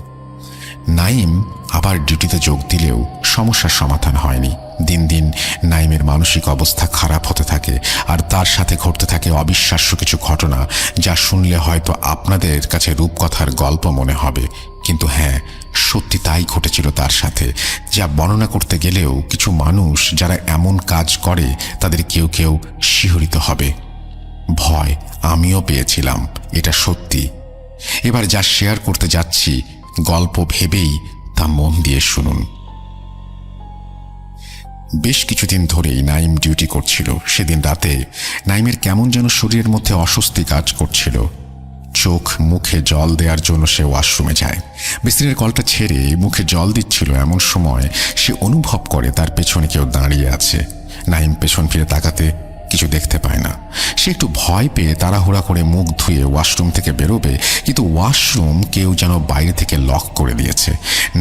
নাইম আবার ডিউটিতে যোগ দিলেও সমস্যার সমাধান হয়নি। দিন দিন নাইমের মানসিক অবস্থা খারাপ হতে থাকে, আর তার সাথে ঘটতে থাকে অবিশ্বাস্য কিছু ঘটনা, যা শুনলে হয়তো আপনাদের কাছে রূপকথার গল্প মনে হবে, কিন্তু হ্যাঁ, সত্যি তাই ঘটেছিল তার সাথে। যা বর্ণনা করতে গেলেও কিছু মানুষ যারা এমন কাজ করে তাদের কেউ কেউ শিহরিত হবে। ভয় আমিও পেয়েছিলাম, এটা সত্যি। এবার যা শেয়ার করতে যাচ্ছি গল্প ভেবেই তা মন দিয়ে শুনুন। বেশ কিছুদিন ধরেই নাইম ডিউটি করছিল। সেদিন রাতে নাইমের কেমন যেন শরীরের মধ্যে অস্বস্তি কাজ করছিল। চোখ মুখে জল দেওয়ার জন্য সে ওয়াশরুমে যায়। বিছানার কলটা ছেড়ে মুখে জল দিচ্ছিল, এমন সময় সে অনুভব করে তার পেছনে কেউ দাঁড়িয়ে আছে। নাইম পেছন ফিরে তাকাতে কিছু দেখতে পায় না। সে একটু ভয় পেয়ে তাড়াহুড়া করে মুখ ধুয়ে ওয়াশরুম থেকে বেরোবে, কিন্তু ওয়াশরুম কেউ যেন বাইরে থেকে লক করে দিয়েছে।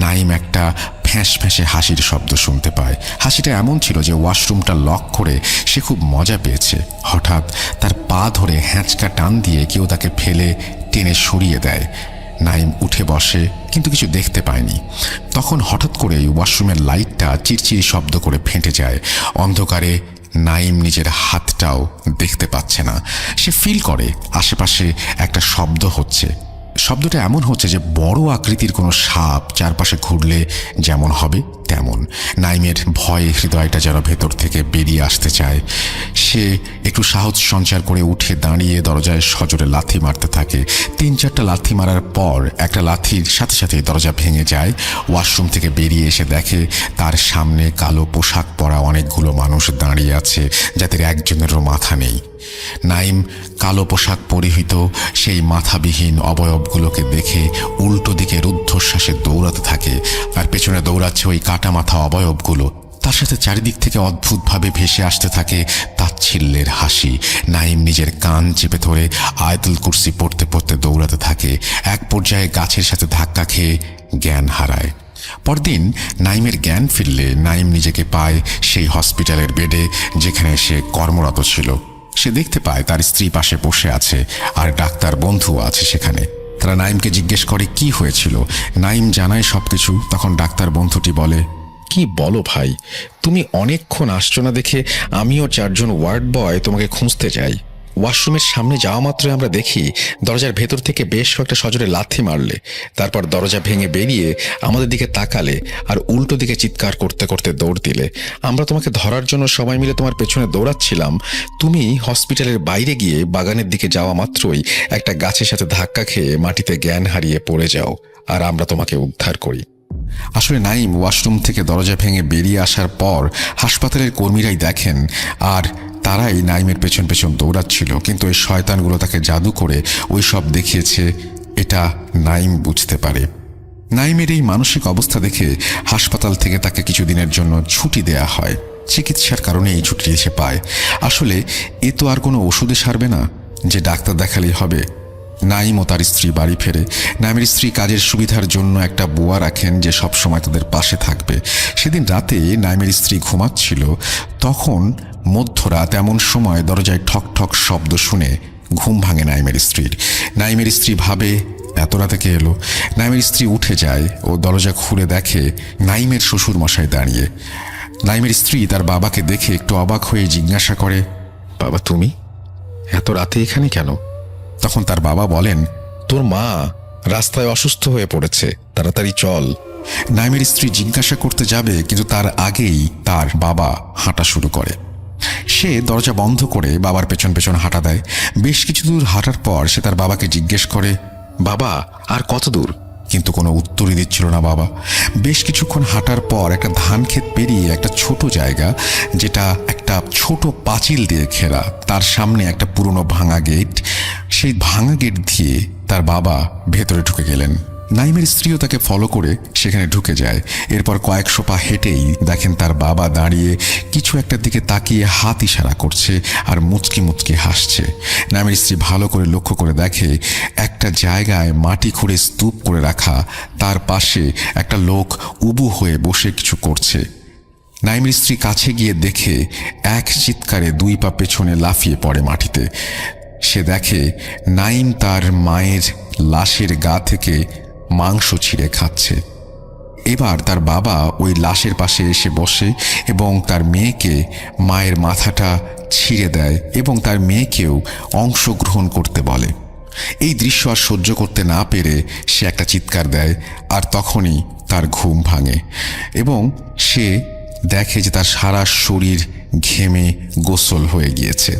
নাইম একটা ফ্যাঁস ফ্যাঁসে হাসির শব্দ শুনতে পায়। হাসিটা এমন ছিল যে ওয়াশরুমটা লক করে সে খুব মজা পেয়েছে। হঠাৎ তার পা ধরে হ্যাঁচকা টান দিয়ে কেউ তাকে ফেলে টেনে সরিয়ে দেয়। নাইম উঠে বসে, কিন্তু কিছু দেখতে পায়নি। তখন হঠাৎ করেই ওয়াশরুমের লাইটটা চিরচিরি শব্দ করে ফেটে যায়। অন্ধকারে নাইম নিজের হাতটাও দেখতে পাচ্ছে না। সে ফিল করে আশেপাশে একটা শব্দ হচ্ছে। শব্দটা এমন হচ্ছে যে বড় আকৃতির কোনো সাপ চারপাশে ঘুরলে যেমন হবে তেমন। নাইমের ভয়ে হৃদয়টা যেন ভেতর থেকে বেরিয়ে আসতে চায়। সে একটু সাহস সঞ্চার করে উঠে দাঁড়িয়ে দরজায় সজোরে লাথি মারতে থাকে। 3-4টা লাথি মারার পর একটা লাথির সাথে সাথে দরজা ভেঙে যায়। ওয়াশরুম থেকে বেরিয়ে এসে দেখে তার সামনে কালো পোশাক পরা অনেকগুলো মানুষ দাঁড়িয়ে আছে, যাদের একজনেরও মাথা নেই। নাইম কালো পোশাক পরিহিত সেই মাথাবিহীন অবয়বগুলোকে দেখে উল্টো দিকে রুদ্ধশ্বাসে দৌড়াতে থাকে, আর পেছনে দৌড়াচ্ছে ওই কাটা মাথা অবয়বগুলো। তার সাথে চারিদিক থেকে অদ্ভুতভাবে ভেসে আসতে থাকে তাচ্ছিল্যের হাসি। নাইম নিজের কান চেপে ধরে আয়াতুল কুরসি পড়তে পড়তে দৌড়াতে থাকে। এক পর্যায়ে গাছের সাথে ধাক্কা খেয়ে জ্ঞান হারায়। পরদিন নাইমের জ্ঞান ফিরলে নাইম নিজেকে পায় সেই হসপিটালের বেডে যেখানে সে কর্মরত ছিল। সে দেখতে পায় তার স্ত্রী পাশে বসে আছে, আর ডাক্তার বন্ধুও আছে সেখানে। তারা নাইমকে জিজ্ঞেস করে কি হয়েছিল। নাইম জানায় সবকিছু। তখন ডাক্তার বন্ধুটি বলে, কি বলো ভাই, তুমি অনেকক্ষণ আসছো না দেখে আমিও 4জন ওয়ার্ড বয় তোমাকে খুঁজতে যাই। ওয়াশরুমের সামনে যাওয়া মাত্রই আমরা দেখি দরজার ভেতর থেকে বেশ কয়েকটা সজোরে লাথি মারলে, তারপর দরজা ভেঙে বেরিয়ে আমাদের দিকে তাকালে আর উল্টো দিকে চিৎকার করতে করতে দৌড় দিলে। আমরা তোমাকে ধরার জন্য সবাই মিলে তোমার পেছনে দৌড়াচ্ছিলাম। তুমি হসপিটালের বাইরে গিয়ে বাগানের দিকে যাওয়া মাত্রই একটা গাছের সাথে ধাক্কা খেয়ে মাটিতে জ্ঞান হারিয়ে পড়ে যাও, আর আমরা তোমাকে উদ্ধার করি। আসলে নাইম ওয়াশরুম থেকে দরজা ভেঙে বেরিয়ে আসার পর হাসপাতালের কর্মীরাই দেখেন, আর তারাই নাইমের পেছন পেছন দৌড়াচ্ছিল। কিন্তু ওই শয়তানগুলো তাকে জাদু করে ওই সব দেখিয়েছে, এটা নাইম বুঝতে পারে। নাইমের এই মানসিক অবস্থা দেখে হাসপাতাল থেকে তাকে কিছুদিনের জন্য ছুটি দেয়া হয়। চিকিৎসার কারণে এই ছুটি সে পায়। আসলে এ তো আর কোনো ওষুধে সারবে না যে ডাক্তার দেখালেই হবে। নাইম ও তার স্ত্রী বাড়ি ফেরে। নাইমের স্ত্রী কাজের সুবিধার জন্য একটা বুয়া রাখেন যে সব সময় তাদের পাশে থাকবে। সেদিন রাতে নাইমের স্ত্রী ঘুমাচ্ছিল। তখন মধ্যরাত, এমন সময় দরজায় ঠক ঠক শব্দ শুনে ঘুম ভাঙে নাইমের স্ত্রীর। নাইমের স্ত্রী ভাবে এত রাতে কে এলো। নাইমের স্ত্রী উঠে যায় ও দরজা খুলে দেখে নাইমের শ্বশুর মশাই দাঁড়িয়ে। নাইমের স্ত্রী তার বাবাকে দেখে একটু অবাক হয়ে জিজ্ঞাসা করে, বাবা, তুমি এত রাতে এখানে কেন? তখন তার বাবা বলেন, তোর মা রাস্তায় অসুস্থ হয়ে পড়েছে, তাড়াতাড়ি চল। নাইমের স্ত্রী জিজ্ঞাসা করতে যাবে, কিন্তু তার আগেই তার বাবা হাঁটা শুরু করে। সে দরজা বন্ধ করে বাবার পেছন পেছন হাঁটা দেয়। বেশ কিছু দূর হাঁটার পর সে তার বাবাকে জিজ্ঞেস করে, বাবা, আর কত দূর? কিন্তু কোনো উত্তরই দিচ্ছিল না বাবা। বেশ কিছুক্ষণ হাঁটার পর একটা ধান ক্ষেত পেরিয়ে একটা ছোট জায়গা, যেটা একটা ছোট পাঁচিল দিয়ে ঘেরা, তার সামনে একটা পুরনো ভাঙা গেট। সেই ভাঙা গেট দিয়ে তার বাবা ভেতরে ঢুকে গেলেন। নাইমের স্ত্রীও তাকে ফলো করে সেখানে ঢুকে যায়। এরপর কয়েকশো পা হেঁটেই দেখেন তার বাবা দাঁড়িয়ে কিছু একটার দিকে তাকিয়ে হাত ইশারা করছে আর মুচকি মুচকি হাসছে। নাইমের স্ত্রী ভালো করে লক্ষ্য করে দেখে একটা জায়গায় মাটি খুঁড়ে স্তূপ করে রাখা, তার পাশে একটা লোক উবু হয়ে বসে কিছু করছে। নাইমের স্ত্রী কাছে গিয়ে দেখে এক চিৎকারে 2 পা পেছনে লাফিয়ে পড়ে মাটিতে। সে দেখে নাইম তার মায়ের লাশের গা থেকে মাংস ছিঁড়ে খাচ্ছে। এবার তার বাবা ওই লাশের পাশে এসে বসে এবং তার মেয়েকে মায়ের মাথাটা ছিঁড়ে দেয় এবং তার মেয়েকেও অংশগ্রহণ করতে বলে। এই দৃশ্য আর সহ্য করতে না পেরে সে একটা চিৎকার দেয়, আর তখনই তার ঘুম ভাঙে এবং সে দেখে যে তার সারা শরীর ঘেমে গোসল হয়ে গিয়েছে।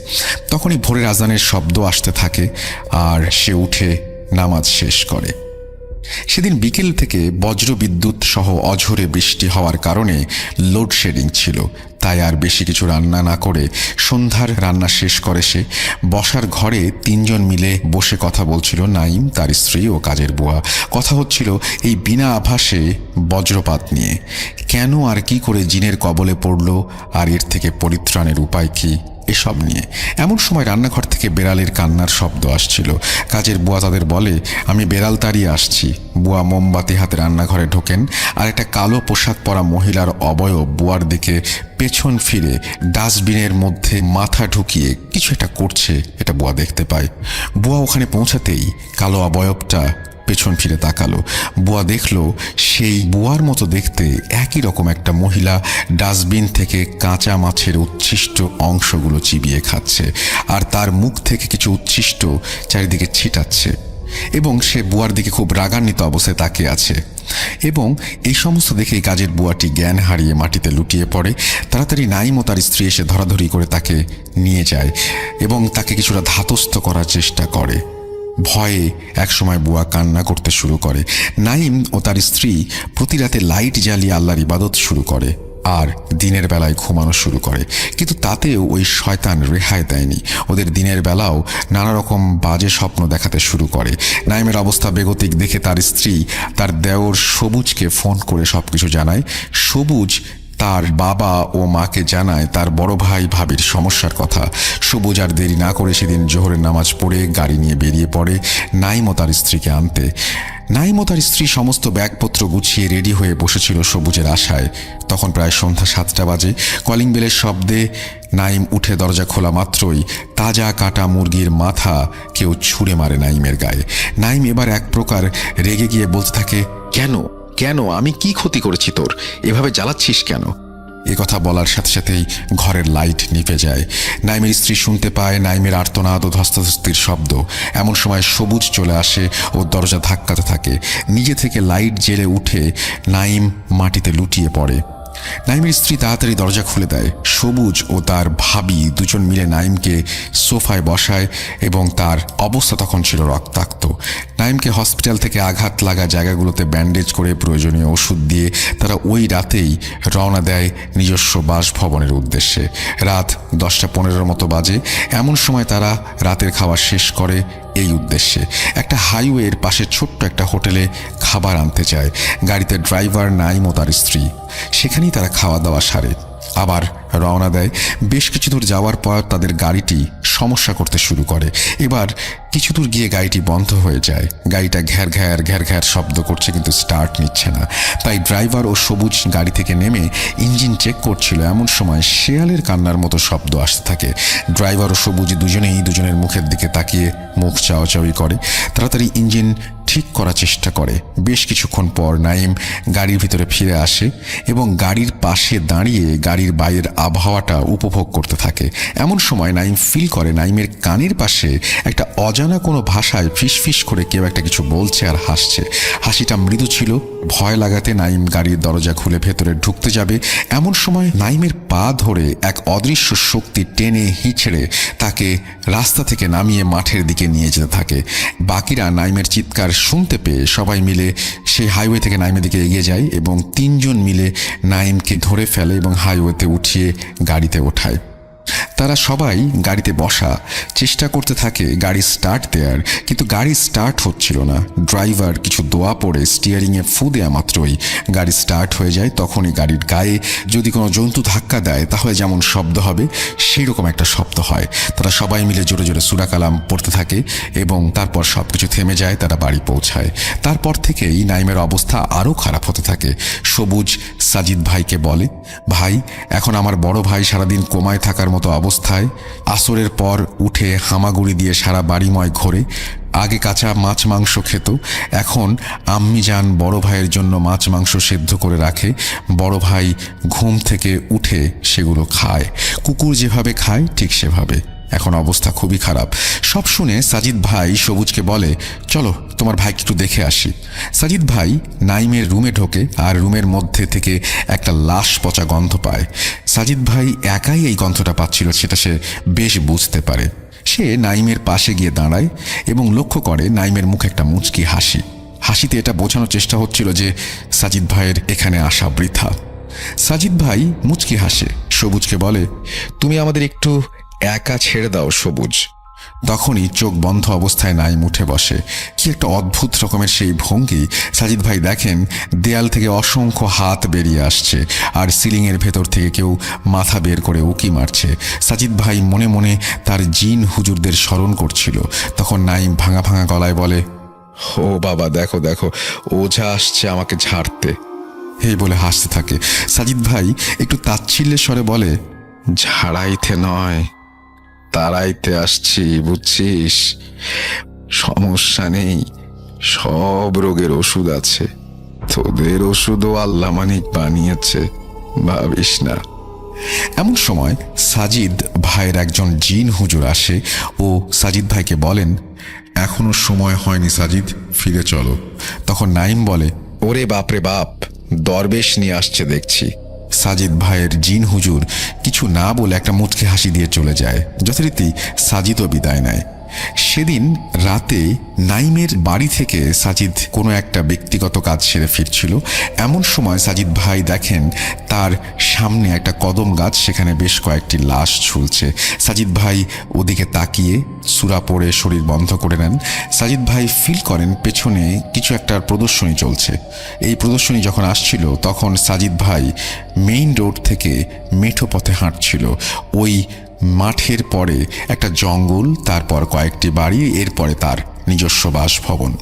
তখনই ভোরের আজানের শব্দ আসতে থাকে আর সে উঠে নামাজ শেষ করে। সেদিন বিকেল থেকে বজ্রবিদ্যুৎ সহ অঝোরে বৃষ্টি হওয়ার কারণে লোডশেডিং ছিল, তাই আর বেশি কিছু রান্না না করে সন্ধ্যার রান্না শেষ করে সে বসার ঘরে 3 জন মিলে বসে কথা বলছিল। নাইম, তার স্ত্রী ও কাজের বুয়া। কথা হচ্ছিল এই বিনা আভাসে বজ্রপাত নিয়ে, কেন আর কি করে জিনের কবলে পড়ল আর এর থেকে পরিত্রাণের উপায় কি, এসব নিয়ে। এমন সময় রান্নাঘর থেকে বেড়ালের কান্নার শব্দ আসছিল। কাজের বুয়া তাদের বলে, আমি বেড়াল তাড়িয়ে আসছি। বুয়া মোমবাতি হাতে রান্নাঘরে ঢোকেন আর একটা কালো পোশাক পরা মহিলার অবয়ব বুয়ার দিকে পেছন ফিরে ডাস্টবিনের মধ্যে মাথা ঢুকিয়ে কিছু একটা করছে, এটা বুয়া দেখতে পায়। বুয়া ওখানে পৌঁছাতেই কালো অবয়বটা পেছন ফিরে তাকালো। বুয়া দেখলো সেই বুয়ার মতো দেখতে একই রকম একটা মহিলা ডাস্টবিন থেকে কাঁচা মাছের উচ্ছিষ্ট অংশগুলো চিবিয়ে খাচ্ছে আর তার মুখ থেকে কিছু উচ্ছিষ্ট চারিদিকে ছিটাচ্ছে এবং সে বুয়ার দিকে খুব রাগান্বিত অবস্থায় তাকিয়ে আছে। এবং এই সমস্ত দেখেই কাজের বুয়াটি জ্ঞান হারিয়ে মাটিতে লুটিয়ে পড়ে। তাড়াতাড়ি নাইম ও তার স্ত্রী এসে ধরাধরি করে তাকে নিয়ে যায় এবং তাকে কিছুটা ধাতস্থ করার চেষ্টা করে। ভয়ে একসময় বুয়া কান্না করতে শুরু করে। নাইম ও তার স্ত্রী প্রতি রাতে লাইট জ্বালিয়ে আল্লাহর ইবাদত শুরু করে আর দিনের বেলায় ঘুমানো শুরু করে, কিন্তু তাতেও ওই শয়তান রেহাই দেয়নি। ওদের দিনের বেলাও নানা রকম বাজে স্বপ্ন দেখাতে শুরু করে। নাইমের অবস্থা বেগতিক দেখে তার স্ত্রী তার দেওর সবুজকে ফোন করে সবকিছু জানায়। সবুজ তার বাবা ও মাকে জানায় তার বড় ভাই ভাবির সমস্যার কথা। সবুজ আর দেরি না করে সেদিন জোহরের নামাজ পড়ে গাড়ি নিয়ে বেরিয়ে পড়ে নাইম ও তার স্ত্রীকে আনতে। নাইম ও তার স্ত্রী সমস্ত ব্যাগপত্র গুছিয়ে রেডি হয়ে বসেছিল সবুজের আশায়। তখন প্রায় সন্ধ্যা 7টা বাজে। কলিং বেলের শব্দে নাইম উঠে দরজা খোলা মাত্রই তাজা কাটা মুরগির মাথা কেউ ছুঁড়ে মারে নাইমের গায়ে। নাইম এবার এক প্রকার রেগে গিয়ে বলতে থাকে, কেন কেন আমি কি ক্ষতি করেছি তোর, এভাবে জ্বালাচ্ছিস কেন? এ কথা বলার সাথে সাথেই ঘরের লাইট নিভে যায়। নাইমের স্ত্রী শুনতে পায় নাইমের আর্তনাদ ও ধস্তাধস্তির শব্দ। এমন সময় সবুজ চলে আসে ও দরজা ধাক্কাতে থাকে। নিজে থেকে লাইট জ্বেলে উঠে নাইম মাটিতে লুটিয়ে পড়ে। নাইমের স্ত্রী তাড়াতাড়ি দরজা খুলে দেয়। সবুজ ও তার ভাবি দুজন মিলে নাইমকে সোফায় বসায় এবং তার অবস্থা তখন ছিল রক্তাক্ত। নাইমকে হসপিটাল থেকে আঘাত লাগা জায়গাগুলোতে ব্যান্ডেজ করে প্রয়োজনীয় ওষুধ দিয়ে তারা ওই রাতেই রওনা দেয় নিজস্ব বাসভবনের উদ্দেশ্যে। রাত 10টা 15 মতো বাজে। এমন সময় তারা রাতের খাওয়া শেষ করে এই উদ্দেশ্যে একটা হাইওয়ের পাশে ছোট্ট একটা হোটেলে খাবার আনতে যায়। গাড়িতে ড্রাইভার নাইম ও তার স্ত্রী। সেখানেই তারা খাওয়া দাওয়া সারে আবার রওনা দেয়। বেশ কিছু দূর যাওয়ার পর তাদের গাড়িটি সমস্যা করতে শুরু করে। এবার কিছু দূর গিয়ে গাড়িটি বন্ধ হয়ে যায়। গাড়িটা ঘ্যার ঘ্যার শব্দ করছে, কিন্তু স্টার্ট নিচ্ছে না। তাই ড্রাইভার ও সবুজ গাড়ি থেকে নেমে ইঞ্জিন চেক করছিল। এমন সময় শেয়ালের কান্নার মতো শব্দ আসতে থাকে। ড্রাইভার ও সবুজ দুজনেই দুজনের মুখের দিকে তাকিয়ে মুখ চাওয়াচাওয়ি করে। তাড়াতাড়ি ইঞ্জিন ঠিক করার চেষ্টা করে। বেশ কিছুক্ষণ পর নাইম গাড়ির ভিতরে ফিরে আসে এবং গাড়ির পাশে দাঁড়িয়ে গাড়ির বাইরের আবহাওয়াটা উপভোগ করতে থাকে। এমন সময় নাইম ফিল করে নাইমের কানের পাশে একটা অজানা কোনো ভাষায় ফিসফিস করে কেউ একটা কিছু বলছে আর হাসছে। হাসিটা মৃদু ছিল। ভয় লাগাতে নাইম গাড়ির দরজা খুলে ভেতরে ঢুকতে যাবে। এমন সময় নাইমের পা ধরে এক অদৃশ্য শক্তি টেনে হিঁচড়ে তাকে রাস্তা থেকে নামিয়ে মাঠের দিকে নিয়ে যেতে থাকে। বাকিরা নাইমের চিৎকার শুনতে পেয়ে সবাই মিলে সেই হাইওয়ে থেকে নাইমের দিকে এগিয়ে যায় এবং 3 জন মিলে নাইমকে ধরে ফেলে এবং হাইওয়েতে উঠিয়ে গাড়িতে ওঠায়। তারা সবাই গাড়িতে বসা চেষ্টা করতে থাকে গাড়ি স্টার্ট দেওয়ার, কিন্তু গাড়ি স্টার্ট হচ্ছিল না। ড্রাইভার কিছু দোয়া পড়ে স্টিয়ারিংয়ে ফু দেওয়া মাত্রই গাড়ি স্টার্ট হয়ে যায়। তখনই গাড়ির গায়ে যদি কোনো জন্তু ধাক্কা দেয় তাহলে যেমন শব্দ হবে সেই রকম একটা শব্দ হয়। তারা সবাই মিলে জোরে জোরে সূরা কালাম পড়তে থাকে এবং তারপর সব কিছু থেমে যায়। তারা বাড়ি পৌঁছায়। তারপর থেকেই নাইমের অবস্থা আরও খারাপ হতে থাকে। সবুজ সাজিদ ভাইকে বলে, ভাই, এখন আমার বড় ভাই সারাদিন কোমায় থাকার মতো অবস্থা অবস্থায় আসরের পর উঠে হামাগুড়ি দিয়ে সারা বাড়িময় ঘোরে। আগে কাঁচা মাছ মাংস খেত, এখন আম্মি যান বড় ভাইয়ের জন্য মাছ মাংস সেদ্ধ করে রাখে। বড় ভাই ঘুম থেকে উঠে সেগুলো খায়, কুকুর যেভাবে খায় ঠিক সেভাবে। এখন অবস্থা খুবই খারাপ। সব শুনে সাজিদ ভাই সবুজকে বলে, চলো তোমার ভাইকে একটু দেখে আসি। সাজিদ ভাই নাইমের রুমে ঢোকে আর রুমের মধ্যে থেকে একটা লাশ পচা গন্ধ পায়। সাজিদ ভাই একাই এই গন্ধটা পাচ্ছিল সেটা সে বেশ বুঝতে পারে। সে নাইমের পাশে গিয়ে দাঁড়ায় এবং লক্ষ্য করে নাইমের মুখে একটা মুচকি হাসি। হাসিতে এটা বোঝানোর চেষ্টা হচ্ছিল যে সাজিদ ভাইয়ের এখানে আসা বৃথা। সাজিদ ভাই মুচকি হাসে, সবুজকে বলে, তুমি আমাদের একটু একা ছেড়ে দাও সবুজ। তখনই চোখ বন্ধ অবস্থায় নাইম উঠে বসে। কি একটা অদ্ভুত রকমের সেই ভঙ্গি। সাজিদ ভাই দেখেন দেয়াল থেকে অসংখ্য হাত বেরিয়ে আসছে আর সিলিংয়ের ভেতর থেকে কেউ মাথা বের করে উকি মারছে। সাজিদ ভাই মনে মনে তার জিন হুজুরদের স্মরণ করছিল। তখন নাইম ভাঙা ভাঙা গলায় বলে, ও বাবা, দেখো দেখো, ওঝা আসছে আমাকে ঝাড়তে। এই বলে হাসতে থাকে। সাজিদ ভাই একটু তাচ্ছিল্যের স্বরে বলে, ঝাড়াইতে নয়, তারাইতে আসছি, বুঝছিস? সমস্যা নেই, সব রোগের ওষুধ আছে, তোদের ওষুধও আল্লাহ মানিক বানিয়েছে, ভাবিস না। এমন সময় সাজিদ ভাইয়ের একজন জিন হুজুর আসে ও সাজিদ ভাইকে বলেন, এখনো সময় হয়নি সাজিদ, ফিরে চলো। তখন নাইম বলে, ওরে বাপরে বাপ, দরবেশ নিয়ে আসছে দেখছি। সাজিদ ভাইয়ের জিন হুজুর কিছু না বলে একটা মুচকি হাসি দিয়ে চলে যায়। যথারীতি সাজিদও বিদায় নেয়। সেদিন রাতে নাইমের বাড়ি থেকে সাজিদ কোনো একটা ব্যক্তিগত কাজ সেরে ফিরছিল। এমন সময় সাজিদ ভাই দেখেন তার সামনে একটা কদম গাছ, সেখানে বেশ কয়েকটি লাশ ঝুলছে। সাজিদ ভাই ওদিকে তাকিয়ে সূরা পড়ে শরীর বন্ধ করে নেন। সাজিদ ভাই ফিল করেন পেছনে কিছু একটা প্রদর্শনী চলছে। এই প্রদর্শনী যখন আসছিল তখন সাজিদ ভাই মেইন রোড থেকে মেঠো পথে হাঁটছিল। ওই মাঠের পরে একটা জঙ্গল, তারপর কয়েকটি বাড়ি, এরপরে তার নিজস্ব বাসভবন।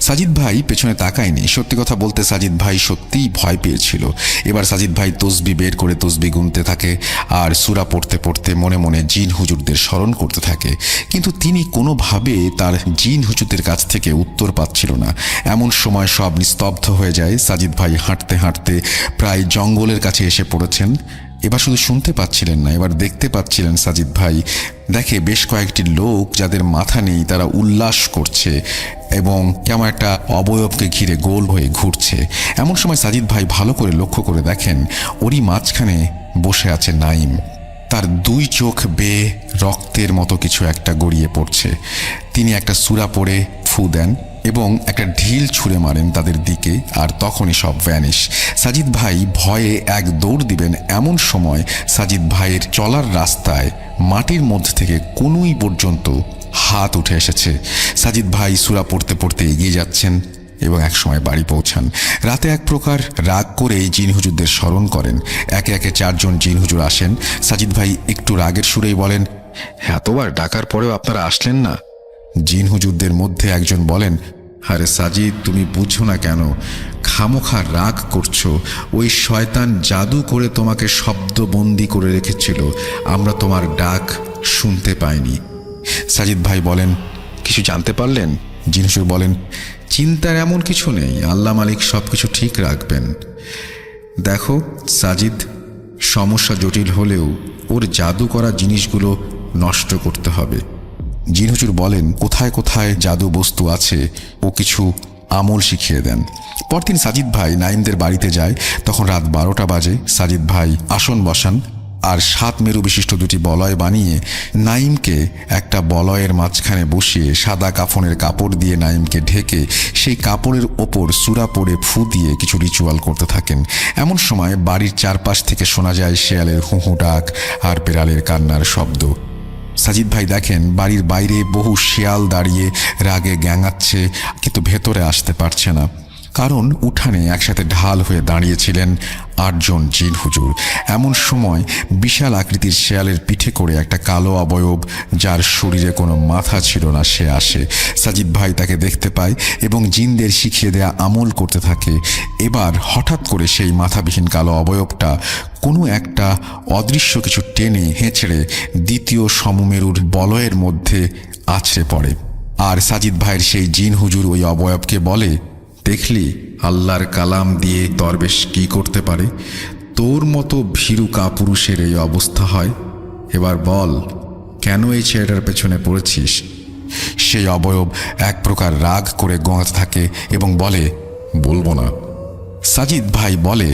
সাজিদ ভাই পেছনে তাকায়নি। সত্যি কথা বলতে সাজিদ ভাই সত্যিই ভয় পেয়েছিল। এবার সাজিদ ভাই তসবি বের করে তসবি গুনতে থাকে আর সূরা পড়তে পড়তে মনে মনে জিন হুজুরদের স্মরণ করতে থাকে। কিন্তু তিনি কোনোভাবে তার জিন হুজুরদের কাছ থেকে উত্তর পাচ্ছিল না। এমন সময় সব নিস্তব্ধ হয়ে যায়। সাজিদ ভাই হাঁটতে হাঁটতে প্রায় জঙ্গলের কাছে এসে পড়েছেন। এবার শুধু শুনতে পাচ্ছিলেন না, এবার দেখতে পাচ্ছিলেন। সাজিদ ভাই দেখে বেশ কয়েকটি লোক যাদের মাথা নেই তারা উল্লাস করছে এবং কেমন একটা অবয়বকে ঘিরে গোল হয়ে ঘুরছে। এমন সময় সাজিদ ভাই ভালো করে লক্ষ্য করে দেখেন ওরই মাঝখানে বসে আছে নাইম। তার দুই চোখ বেয়ে রক্তের মতো কিছু একটা গড়িয়ে পড়ছে। তিনি একটা সূরা পড়ে ফু দেন এবং একটা ঢিল ছুঁড়ে মারেন তাদের দিকে, আর তখনই সব ভ্যানিশ। সাজিদ ভাই ভয়ে এক দৌড় দিবেন। এমন সময় সাজিদ ভাইয়ের চলার রাস্তায় মাটির মধ্যে থেকে কনুই পর্যন্ত হাত উঠে এসেছে। সাজিদ ভাই সূরা পড়তে পড়তে এগিয়ে যাচ্ছেন এবং একসময় বাড়ি পৌঁছান। রাতে এক প্রকার রাগ করে জিন হুজুরদের স্মরণ করেন। একে একে 4 জন জিন হুজুর আসেন। সাজিদ ভাই একটু রাগের সুরেই বলেন, এতবার ডাকার পরেও আপনারা আসলেন না? জিন হুজুরদের মধ্যে একজন বলেন, আরে সাজিদ, তুমি বুঝছো না কেন? খামোখা রাগ করছো। ওই শয়তান জাদু করে তোমাকে শব্দবন্দি করে রেখেছিল, আমরা তোমার ডাক শুনতে পাইনি। সাজিদ ভাই বলেন, কিছু জানতে পারলেন? জিন হুজুর বলেন, চিন্তার এমন কিছু নেই, আল্লাহ মালিক সব কিছু ঠিক রাখবেন। দেখো সাজিদ, সমস্যা জটিল হলেও ওর জাদু করা জিনিসগুলো নষ্ট করতে হবে। জিন হুজুর বলেন, কোথায় কোথায় জাদু বস্তু আছে ও কিছু আমল শিখিয়ে দেন। পরদিন সাজিদ ভাই নাইমদের বাড়িতে যায়। তখন রাত 12টা বাজে। সাজিদ ভাই আসন বসান আর 7 মেরু বিশিষ্ট 2টি বলয় বানিয়ে নাইমকে একটা বলয়ের মাঝখানে বসিয়ে সাদা কাফনের কাপড় দিয়ে নাইমকে ঢেকে সেই কাপড়ের ওপর সূরা পড়ে ফু দিয়ে কিছু রিচুয়াল করতে থাকেন। এমন সময় বাড়ির চারপাশ থেকে শোনা যায় শেয়ালের হুঁহু ডাক আর বেড়ালের কান্নার শব্দ। সাজিদ ভাই দেখেন বাড়ির বাইরে বহু শিয়াল দাঁড়িয়ে রাগে গ্যাঙাচ্ছে, কিন্তু ভেতরে আসতে পারছে না। কারণ উঠানে একসাথে ঢাল হয়ে দাঁড়িয়েছিলেন 8 জন জিন হুজুর। এমন সময় বিশাল আকৃতির শেয়ালের পিঠে করে একটা কালো অবয়ব, যার শরীরে কোনো মাথা ছিল না, সে আসে। সাজিদ ভাই তাকে দেখতে পায় এবং জিনদের শিখিয়ে দেয়া আমল করতে থাকে। এবার হঠাৎ করে সেই মাথাবিহীন কালো অবয়বটা কোনো একটা অদৃশ্য কিছু টেনে হেঁচড়ে দ্বিতীয় সমমেরুর বলয়ের মধ্যে আছড়ে পড়ে। আর সাজিদ ভাইয়ের সেই জিন হুজুর ওই অবয়বকে বলে, দেখলি আল্লাহর কালাম দিয়ে দরবেশ কি করতে পারে? তোর মতো ভীরু কাপুরুষের এই অবস্থা হয়। এবার বল, কেন এই ছেলেটার পেছনে পড়েছিস? সেই অবয়ব এক প্রকার রাগ করে গোঁয়াতে থাকে এবং বলে, বলবো না। সাজিদ ভাই বলে,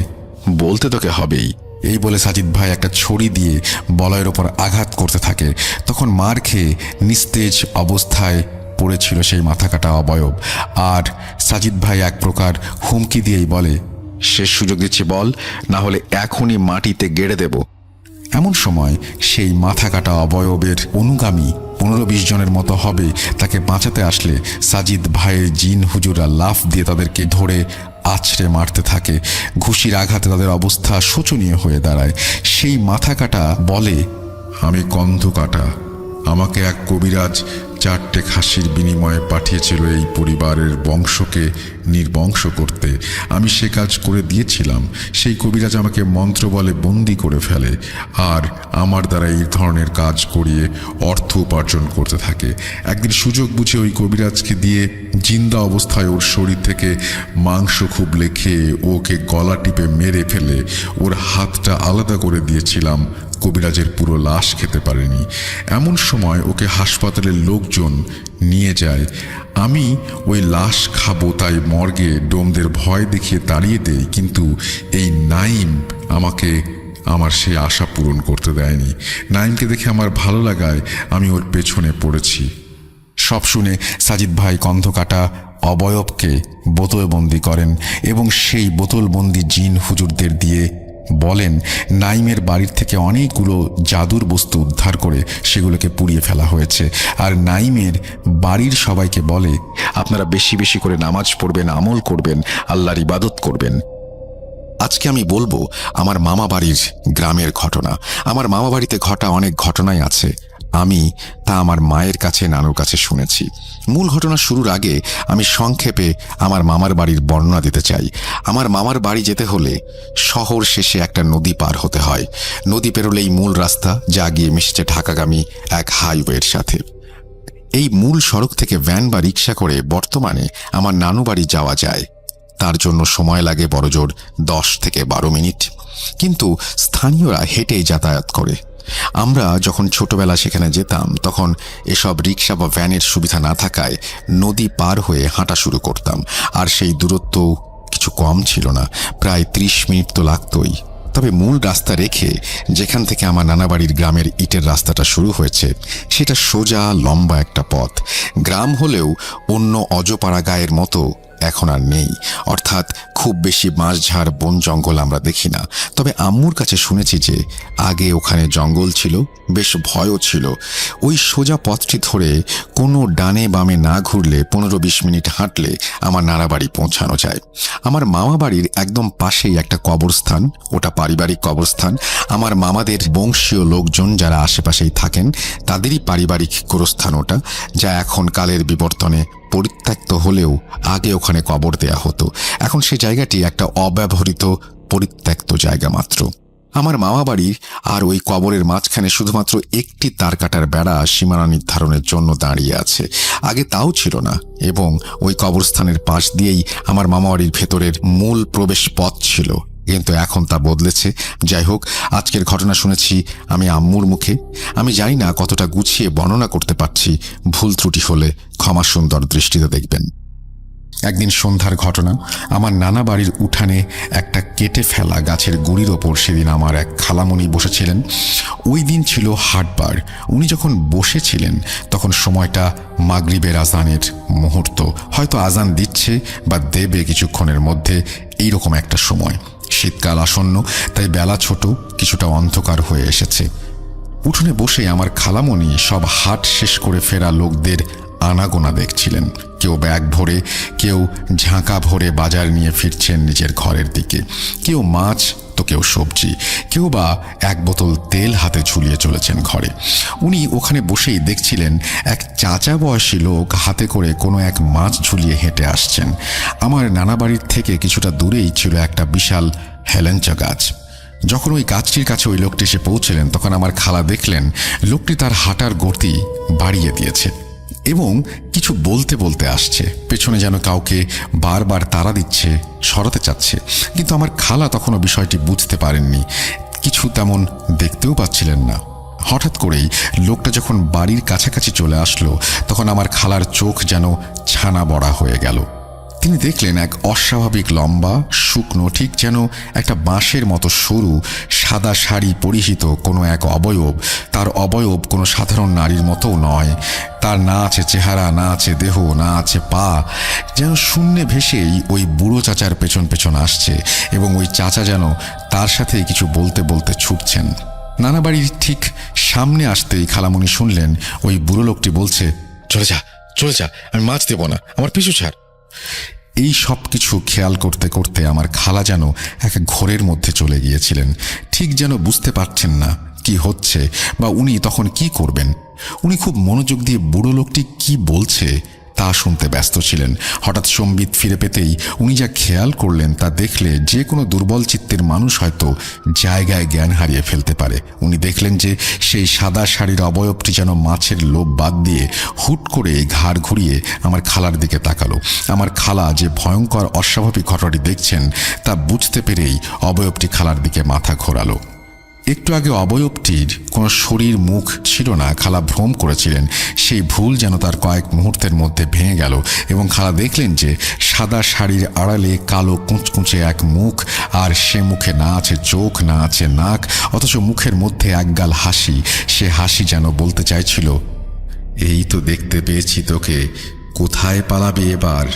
বলতে তোকে হবেই। এই বলে সাজিদ ভাই একটা ছড়ি দিয়ে বলয়ের ওপর আঘাত করতে থাকে। তখন মার খেয়ে নিস্তেজ অবস্থায় পড়েছিল সেই মাথা কাটা অবয়ব। আর সাজিদ ভাই এক প্রকার হুমকি দিয়েই বলে, শেষ সুযোগ দিচ্ছি, বল, না হলে এখনই মাটিতে গেড়ে দেব। এমন সময় সেই মাথা কাটা অবয়বের অনুগামী 15-20 জনের মতো হবে তাকে বাঁচাতে আসলে সাজিদ ভাইয়ের জিন হুজুরা লাফ দিয়ে তাদেরকে ধরে আছড়ে মারতে থাকে। ঘুষির আঘাতে তাদের অবস্থা শোচনীয় হয়ে দাঁড়ায়। সেই মাথা কাটা বলে, আমি কন্ধ কাটা। আমাকে এক কবিরাজ 4টে খাসির বিনিময়ে পাঠিয়েছিল এই পরিবারের বংশকে নির্বংশ করতে। আমি সে কাজ করে দিয়েছিলাম। সেই কবিরাজ আমাকে মন্ত্র বলে বন্দি করে ফেলে আর আমার দ্বারা এই ধরনের কাজ করিয়ে অর্থ উপার্জন করতে থাকে। একদিন সুযোগ বুঝে ওই কবিরাজকে দিয়ে জিন্দা অবস্থায় ওর শরীর থেকে মাংস খুব লেখে ওকে গলা টিপে মেরে ফেলে ওর হাতটা আলাদা করে দিয়েছিলাম। কবিরাজের পুরো লাশ খেতে পারেনি। এমন সময় ওকে হাসপাতালের লোকজন নিয়ে যায়। আমি ওই লাশ খাবো তাই মর্গে ডোমদের ভয় দেখিয়ে তাড়িয়ে দেই, কিন্তু এই নাইম আমাকে আমার সেই আশা পূরণ করতে দেয়নি। নাইমকে দেখে আমার ভালো লাগায় আমি ওর পেছনে পড়েছি। সব শুনে সাজিদ ভাই কন্ধ কাটা অবয়বকে বোতলবন্দি করেন এবং সেই বোতলবন্দি জিন হুজুরদের দিয়ে বলেন, নাইমের বাড়ির থেকে অনেকগুলো জাদুর বস্তু উদ্ধার করে সেগুলোকে পুড়িয়ে ফেলা হয়েছে। আর নাইমের বাড়ির সবাইকে বলে, আপনারা বেশি বেশি করে নামাজ পড়বেন, আমল করবেন, আল্লাহর ইবাদত করবেন। আজকে আমি বলবো আমার মামা বাড়ির গ্রামের ঘটনা। আমার মামা বাড়িতে ঘটা অনেক ঘটনাই আছে। আমি তা আমার মায়ের কাছে, নানুর কাছে শুনেছি। মূল ঘটনা শুরুর আগে আমি সংক্ষেপে আমার মামার বাড়ির বর্ণনা দিতে চাই। আমার মামার বাড়ি যেতে হলে শহর শেষে একটা নদী পার হতে হয়। নদী পেরোলেই মূল রাস্তা, যা গিয়ে মিশেছে ঢাকাগামী এক হাইওয়ের সাথে। এই মূল সড়ক থেকে ভ্যান বা রিক্সা করে বর্তমানে আমার নানু বাড়ি যাওয়া যায়। তার জন্য সময় লাগে বড়জোর 10 থেকে 12 মিনিট, কিন্তু স্থানীয়রা হেঁটেই যাতায়াত করে। আমরা যখন ছোটবেলা সেখানে যেতাম তখন এসব রিক্সা বা ভ্যানের সুবিধা না থাকায় নদী পার হয়ে হাঁটা শুরু করতাম। আর সেই দূরত্ব কিছু কম ছিল না, প্রায় 30 মিনিট তো লাগতই। তবে মূল রাস্তা রেখে যেখান থেকে আমার নানাবাড়ির গ্রামের ইটের রাস্তাটা শুরু হয়েছে সেটা সোজা লম্বা একটা পথ। গ্রাম হলেও অন্য অজপাড়া গায়ের মতো এখন আর নেই, অর্থাৎ খুব বেশি বাঁশঝাড় বন জঙ্গল আমরা দেখি না। তবে আম্মুর কাছে শুনেছি যে আগে ওখানে জঙ্গল ছিল, বেশ ভয়ও ছিল। ওই সোজা পথটি ধরে কোনো ডানে বামে না ঘুরলে 15-20 মিনিট হাঁটলে আমার নানা বাড়ি পৌঁছানো যায়। আমার মামা বাড়ির একদম পাশেই একটা কবরস্থান, ওটা পারিবারিক কবরস্থান। আমার মামাদের বংশীয় লোকজন যারা আশেপাশেই থাকেন তাদেরই পারিবারিক গোরস্থান ওটা, যা এখন কালের বিবর্তনে পরিত্যক্ত হলেও আগে ওখানে কবর দেয়া হতো। এখন সেই জায়গাটি একটা অব্যবহৃত পরিত্যক্ত জায়গা মাত্র। আমার মামা বাড়ি আর ওই কবরের মাঝখানে শুধুমাত্র একটি তার কাটার বেড়া সীমানা নির্ধারণের জন্য দাঁড়িয়ে আছে। আগে তাও ছিল না, এবং ওই কবরস্থানের পাশ দিয়েই আমার মামা বাড়ির ভেতরের মূল প্রবেশ পথ ছিল, কিন্তু এখন তা বদলেছে। যাই হোক, আজকের ঘটনা শুনেছি আমি আম্মুর মুখে। আমি জানি না কতটা গুছিয়ে বর্ণনা করতে পারছি, ভুল ত্রুটি হলে ক্ষমা সুন্দর দৃষ্টিতে দেখবেন। একদিন সন্ধ্যার ঘটনা। আমার নানা বাড়ির উঠানে একটা কেটে ফেলা গাছের গুড়ির ওপর সেদিন আমার এক খালামণি বসেছিলেন। ওই দিন ছিল হাটবার। উনি যখন বসেছিলেন তখন সময়টা মাগরিবের আজানের মুহূর্ত, হয়তো আজান দিচ্ছে বা দেবে কিছুক্ষণের মধ্যে, এইরকম একটা সময়। শীতকাল আসন্ন, তাই বেলা ছোট, কিছুটা অন্ধকার হয়ে এসেছে। উঠোনে বসে আমার খালামণি সব হাট শেষ করে ফেরা লোকদের আনাগোনা দেখছিলেন। কেউ ব্যাগ ভরে, কেউ ঝাঁকা ভরে বাজার নিয়ে ফিরছেন নিজের ঘরের দিকে, কেউ মাছ তো কেউ সবজি, কেউ বা এক বোতল তেল হাতে ঝুলিয়ে চলেছেন ঘরে। উনি ওখানে বসেই দেখছিলেন এক চাচা বয়সী লোক হাতে করে কোনো এক মাছ ঝুলিয়ে হেঁটে আসছেন। আমার নানা বাড়ির থেকে কিছুটা দূরেই ছিল একটা বিশাল হেলেঞ্চা গাছ। যখন ওই গাছটির কাছে ওই লোকটি এসে পৌঁছলেন, তখন আমার খালা দেখলেন লোকটি তার হাঁটার গতি বাড়িয়ে দিয়েছে এবং কিছু বলতে বলতে আসছে। পেছনে যেন কাউকে বারবার তাড়া দিচ্ছে, সরাতে চাচ্ছে। কিন্তু আমার খালা তখনও বিষয়টি বুঝতে পারেননি, কিছু তেমন দেখতেও পাচ্ছিলেন না। হঠাৎ করেই লোকটা যখন বাড়ির কাছাকাছি চলে আসলো, তখন আমার খালার চোখ যেন ছানা বড়া হয়ে গেল। তিনি দেখলেন এক অস্বাভাবিক লম্বা, শুকনো, ঠিক যেন একটা বাঁশের মতো সরু সাদা শাড়ি পরিহিত কোনো এক অবয়ব। তার অবয়ব কোনো সাধারণ নারীর মতোও নয়। তার না আছে চেহারা, না আছে দেহ, না আছে পা। যেন শূন্যে ভেসেই ওই বুড়ো চাচার পেছন পেছন আসছে এবং ওই চাচা যেন তার সাথে কিছু বলতে বলতে ছুটছেন। নানা বাড়ির ঠিক সামনে আসতেই খালামণি শুনলেন ওই বুড়ো লোকটি বলছে, চলে যা, চলে যা, আমি মাছ দেবো না, আমার পিছু ছাড়। এই সব কিছু খেয়াল করতে করতে আমার খালা যেন এক ঘোরের মধ্যে চলে গিয়েছিলেন। ঠিক যেন বুঝতে পারছেন না কি হচ্ছে বা উনি তখন কি করবেন। উনি খুব মনোযোগ দিয়ে বুড়ো লোকটি কি বলছে তা শুনতে ব্যস্ত ছিলেন। হঠাৎ সম্বিত ফিরে পেতেই উনি যা খেয়াল করলেন তা দেখলে যে কোনো দুর্বল চিত্তের মানুষ হয়তো জায়গায় জ্ঞান হারিয়ে ফেলতে পারে। উনি দেখলেন যে সেই সাদা শাড়ির অবয়বটি যেন মাছের লোভ বাদ দিয়ে হুট করে ঘাড় ঘুরিয়ে আমার খালার দিকে তাকালো। আমার খালা যে ভয়ঙ্কর অস্বাভাবিক ঘটনাটি দেখছেন তা বুঝতে পেরেই অবয়বটি খালার দিকে মাথা ঘোরালো। একটু আগে অবয়বটির কোনো শরীর মুখ ছিল না, খালা ভ্রম করেছিলেন। সেই ভুল যেন তার কয়েক মুহূর্তের মধ্যে ভেঙে গেল এবং খালা দেখলেন যে সাদা শাড়ির আড়ালে কালো কুঁচকুঁচে এক মুখ, আর সে মুখে না আছে চোখ, না আছে নাক, অথচ মুখের মধ্যে একগাল হাসি। সে হাসি যেন বলতে চাইছিল, এই তো দেখতে পেয়েছি তোকে, কোথায় পালাবে এবার।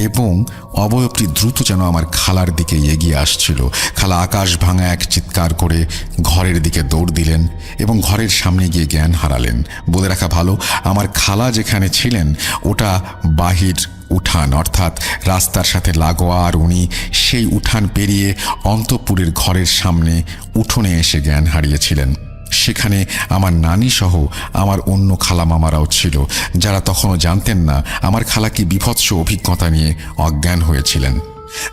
এবং অবয়বটি দ্রুত যেন আমার খালার দিকে এগিয়ে আসছিল। খালা আকাশ ভাঙা এক চিৎকার করে ঘরের দিকে দৌড় দিলেন এবং ঘরের সামনে গিয়ে জ্ঞান হারালেন। বলে রাখা ভালো, আমার খালা যেখানে ছিলেন ওটা বাহির উঠান, অর্থাৎ রাস্তার সাথে লাগোয়া, আর উনি সেই উঠান পেরিয়ে অন্তঃপুরের ঘরের সামনে উঠোনে এসে জ্ঞান হারিয়েছিলেন। সেখানে আমার নানি সহ আমার অন্য খালা মামারাও ছিল, যারা তখনও জানতেন না আমার খালা কি বিভৎস অভিজ্ঞতা নিয়ে অজ্ঞান হয়েছিলেন।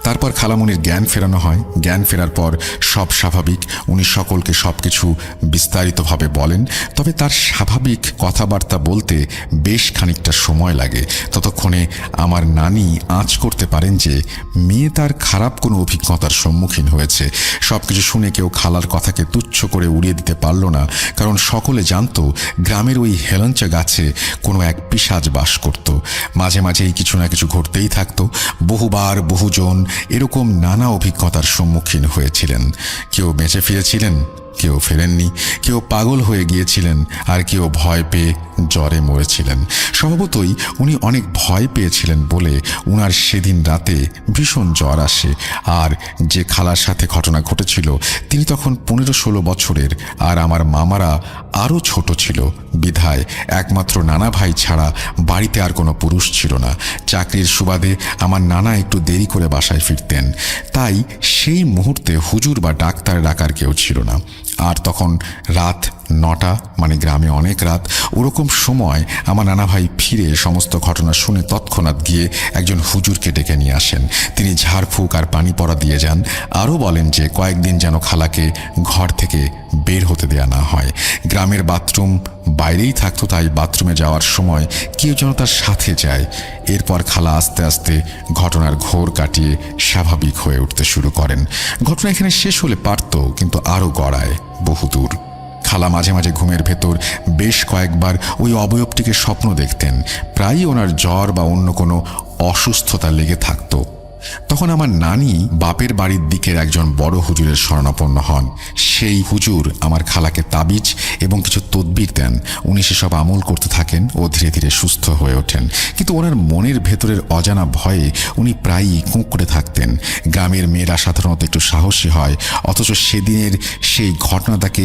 তারপর খালামুনির জ্ঞান ফেরানো হয়। জ্ঞান ফেরার পর সব স্বাভাবিক। উনি সকলকে সবকিছু বিস্তারিতভাবে বলেন, তবে তার স্বাভাবিক কথাবার্তা বলতে বেশ খানিকটা সময় লাগে। ততক্ষণে আমার নানি আঁচ করতে পারেন যে মেয়ে তার খারাপ কোনো অভিজ্ঞতার সম্মুখীন হয়েছে। সবকিছু শুনে কেউ খালার কথাকে তুচ্ছ করে উড়িয়ে দিতে পারল না, কারণ সকলে জানত গ্রামের ওই হেলঞ্চা গাছে কোনো এক পিশাচ বাস করত। মাঝে মাঝেই কিছু না কিছু ঘটতেই থাকতো। বহুবার বহুজন এরকম নানা অভিজ্ঞতার সম্মুখীন হয়েছিলেন। কেউ বেঁচে ফিরেছিলেন, কেউ ফেরেননি, কেউ পাগল হয়ে গিয়েছিলেন, আর কেউ ভয় পেয়ে জ্বরে মরেছিলেন। স্বভাবতই উনি অনেক ভয় পেয়েছিলেন বলে উনার সেদিন রাতে ভীষণ জ্বর আসে। আর যে খালার সাথে ঘটনা ঘটেছিল তিনি তখন 15-16 বছরের, আর আমার মামারা আরও ছোট ছিল। বিধায় একমাত্র নানা ভাই ছাড়া বাড়িতে আর কোনো পুরুষ ছিল না। চাকরির সুবাদে আমার নানা একটু দেরি করে বাসায় ফিরতেন, তাই সেই মুহূর্তে হুজুর বা ডাক্তার ডাকার কেউ ছিল না। আর তখন রাত 9টা, মানে গ্রামে অনেক রাত। ওরকম সময় আমার নানা ভাই ফিরে সমস্ত ঘটনা শুনে তৎক্ষণাৎ গিয়ে একজন হুজুরকে ডেকে নিয়ে আসেন। তিনি ঝাড়ফুঁক আর পানি পড়া দিয়ে যান। আরও বলেন যে কয়েকদিন যেন খালাকে ঘর থেকে বের হতে দেয়া না হয়। গ্রামের বাথরুম বাইরেই থাকতো, তাই বাথরুমে যাওয়ার সময় কেউ যেন তার সাথে যায়। এরপর খালা আস্তে আস্তে ঘটনার ঘোর কাটিয়ে স্বাভাবিক হয়ে উঠতে শুরু করেন। ঘটনা এখানে শেষ হলে পারত, কিন্তু আরও গড়ায় বহুদূর। খালা মাঝে মাঝে ঘুমের ভেতর বেশ কয়েকবার ওই অবয়বটিকে স্বপ্ন দেখতেন। প্রায়ই ওনার জ্বর বা অন্য কোনো অসুস্থতা লেগে থাকতো। তখন আমার নানি বাপের বাড়ির দিকের একজন বড় হুজুরের শরণাপন্ন হন। সে সেই হুজুর আমার খালাকে তাবিজ এবং কিছু তদবির দেন। উনি সেসব আমল করতে থাকেন ও ধীরে ধীরে সুস্থ হয়ে ওঠেন। কিন্তু ওনার মনের ভেতরের অজানা ভয়ে উনি প্রায়ই কুঁকড়ে থাকতেন। গ্রামের মেয়েরা সাধারণত একটু সাহসী হয়, অথচ সেদিনের সেই ঘটনা তাকে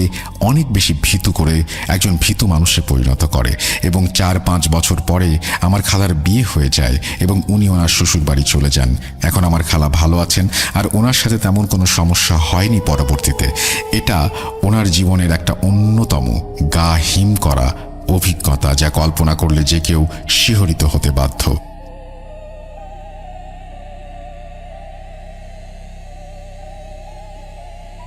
অনেক বেশি ভীতু করে একজন ভীতু মানুষে পরিণত করে। এবং 4-5 বছর পরে আমার খালার বিয়ে হয়ে যায় এবং উনি ওনার শ্বশুর বাড়ি চলে যান। এখন আমার খালা ভালো আছেন আর ওনার সাথে তেমন কোনো সমস্যা হয়নি পরবর্তীতে। এটা ওনার জীবনের একটা অন্যতম গা হিম করা অভিজ্ঞতা, যা কল্পনা করলে যে কেউ শিহরিত হতে বাধ্য।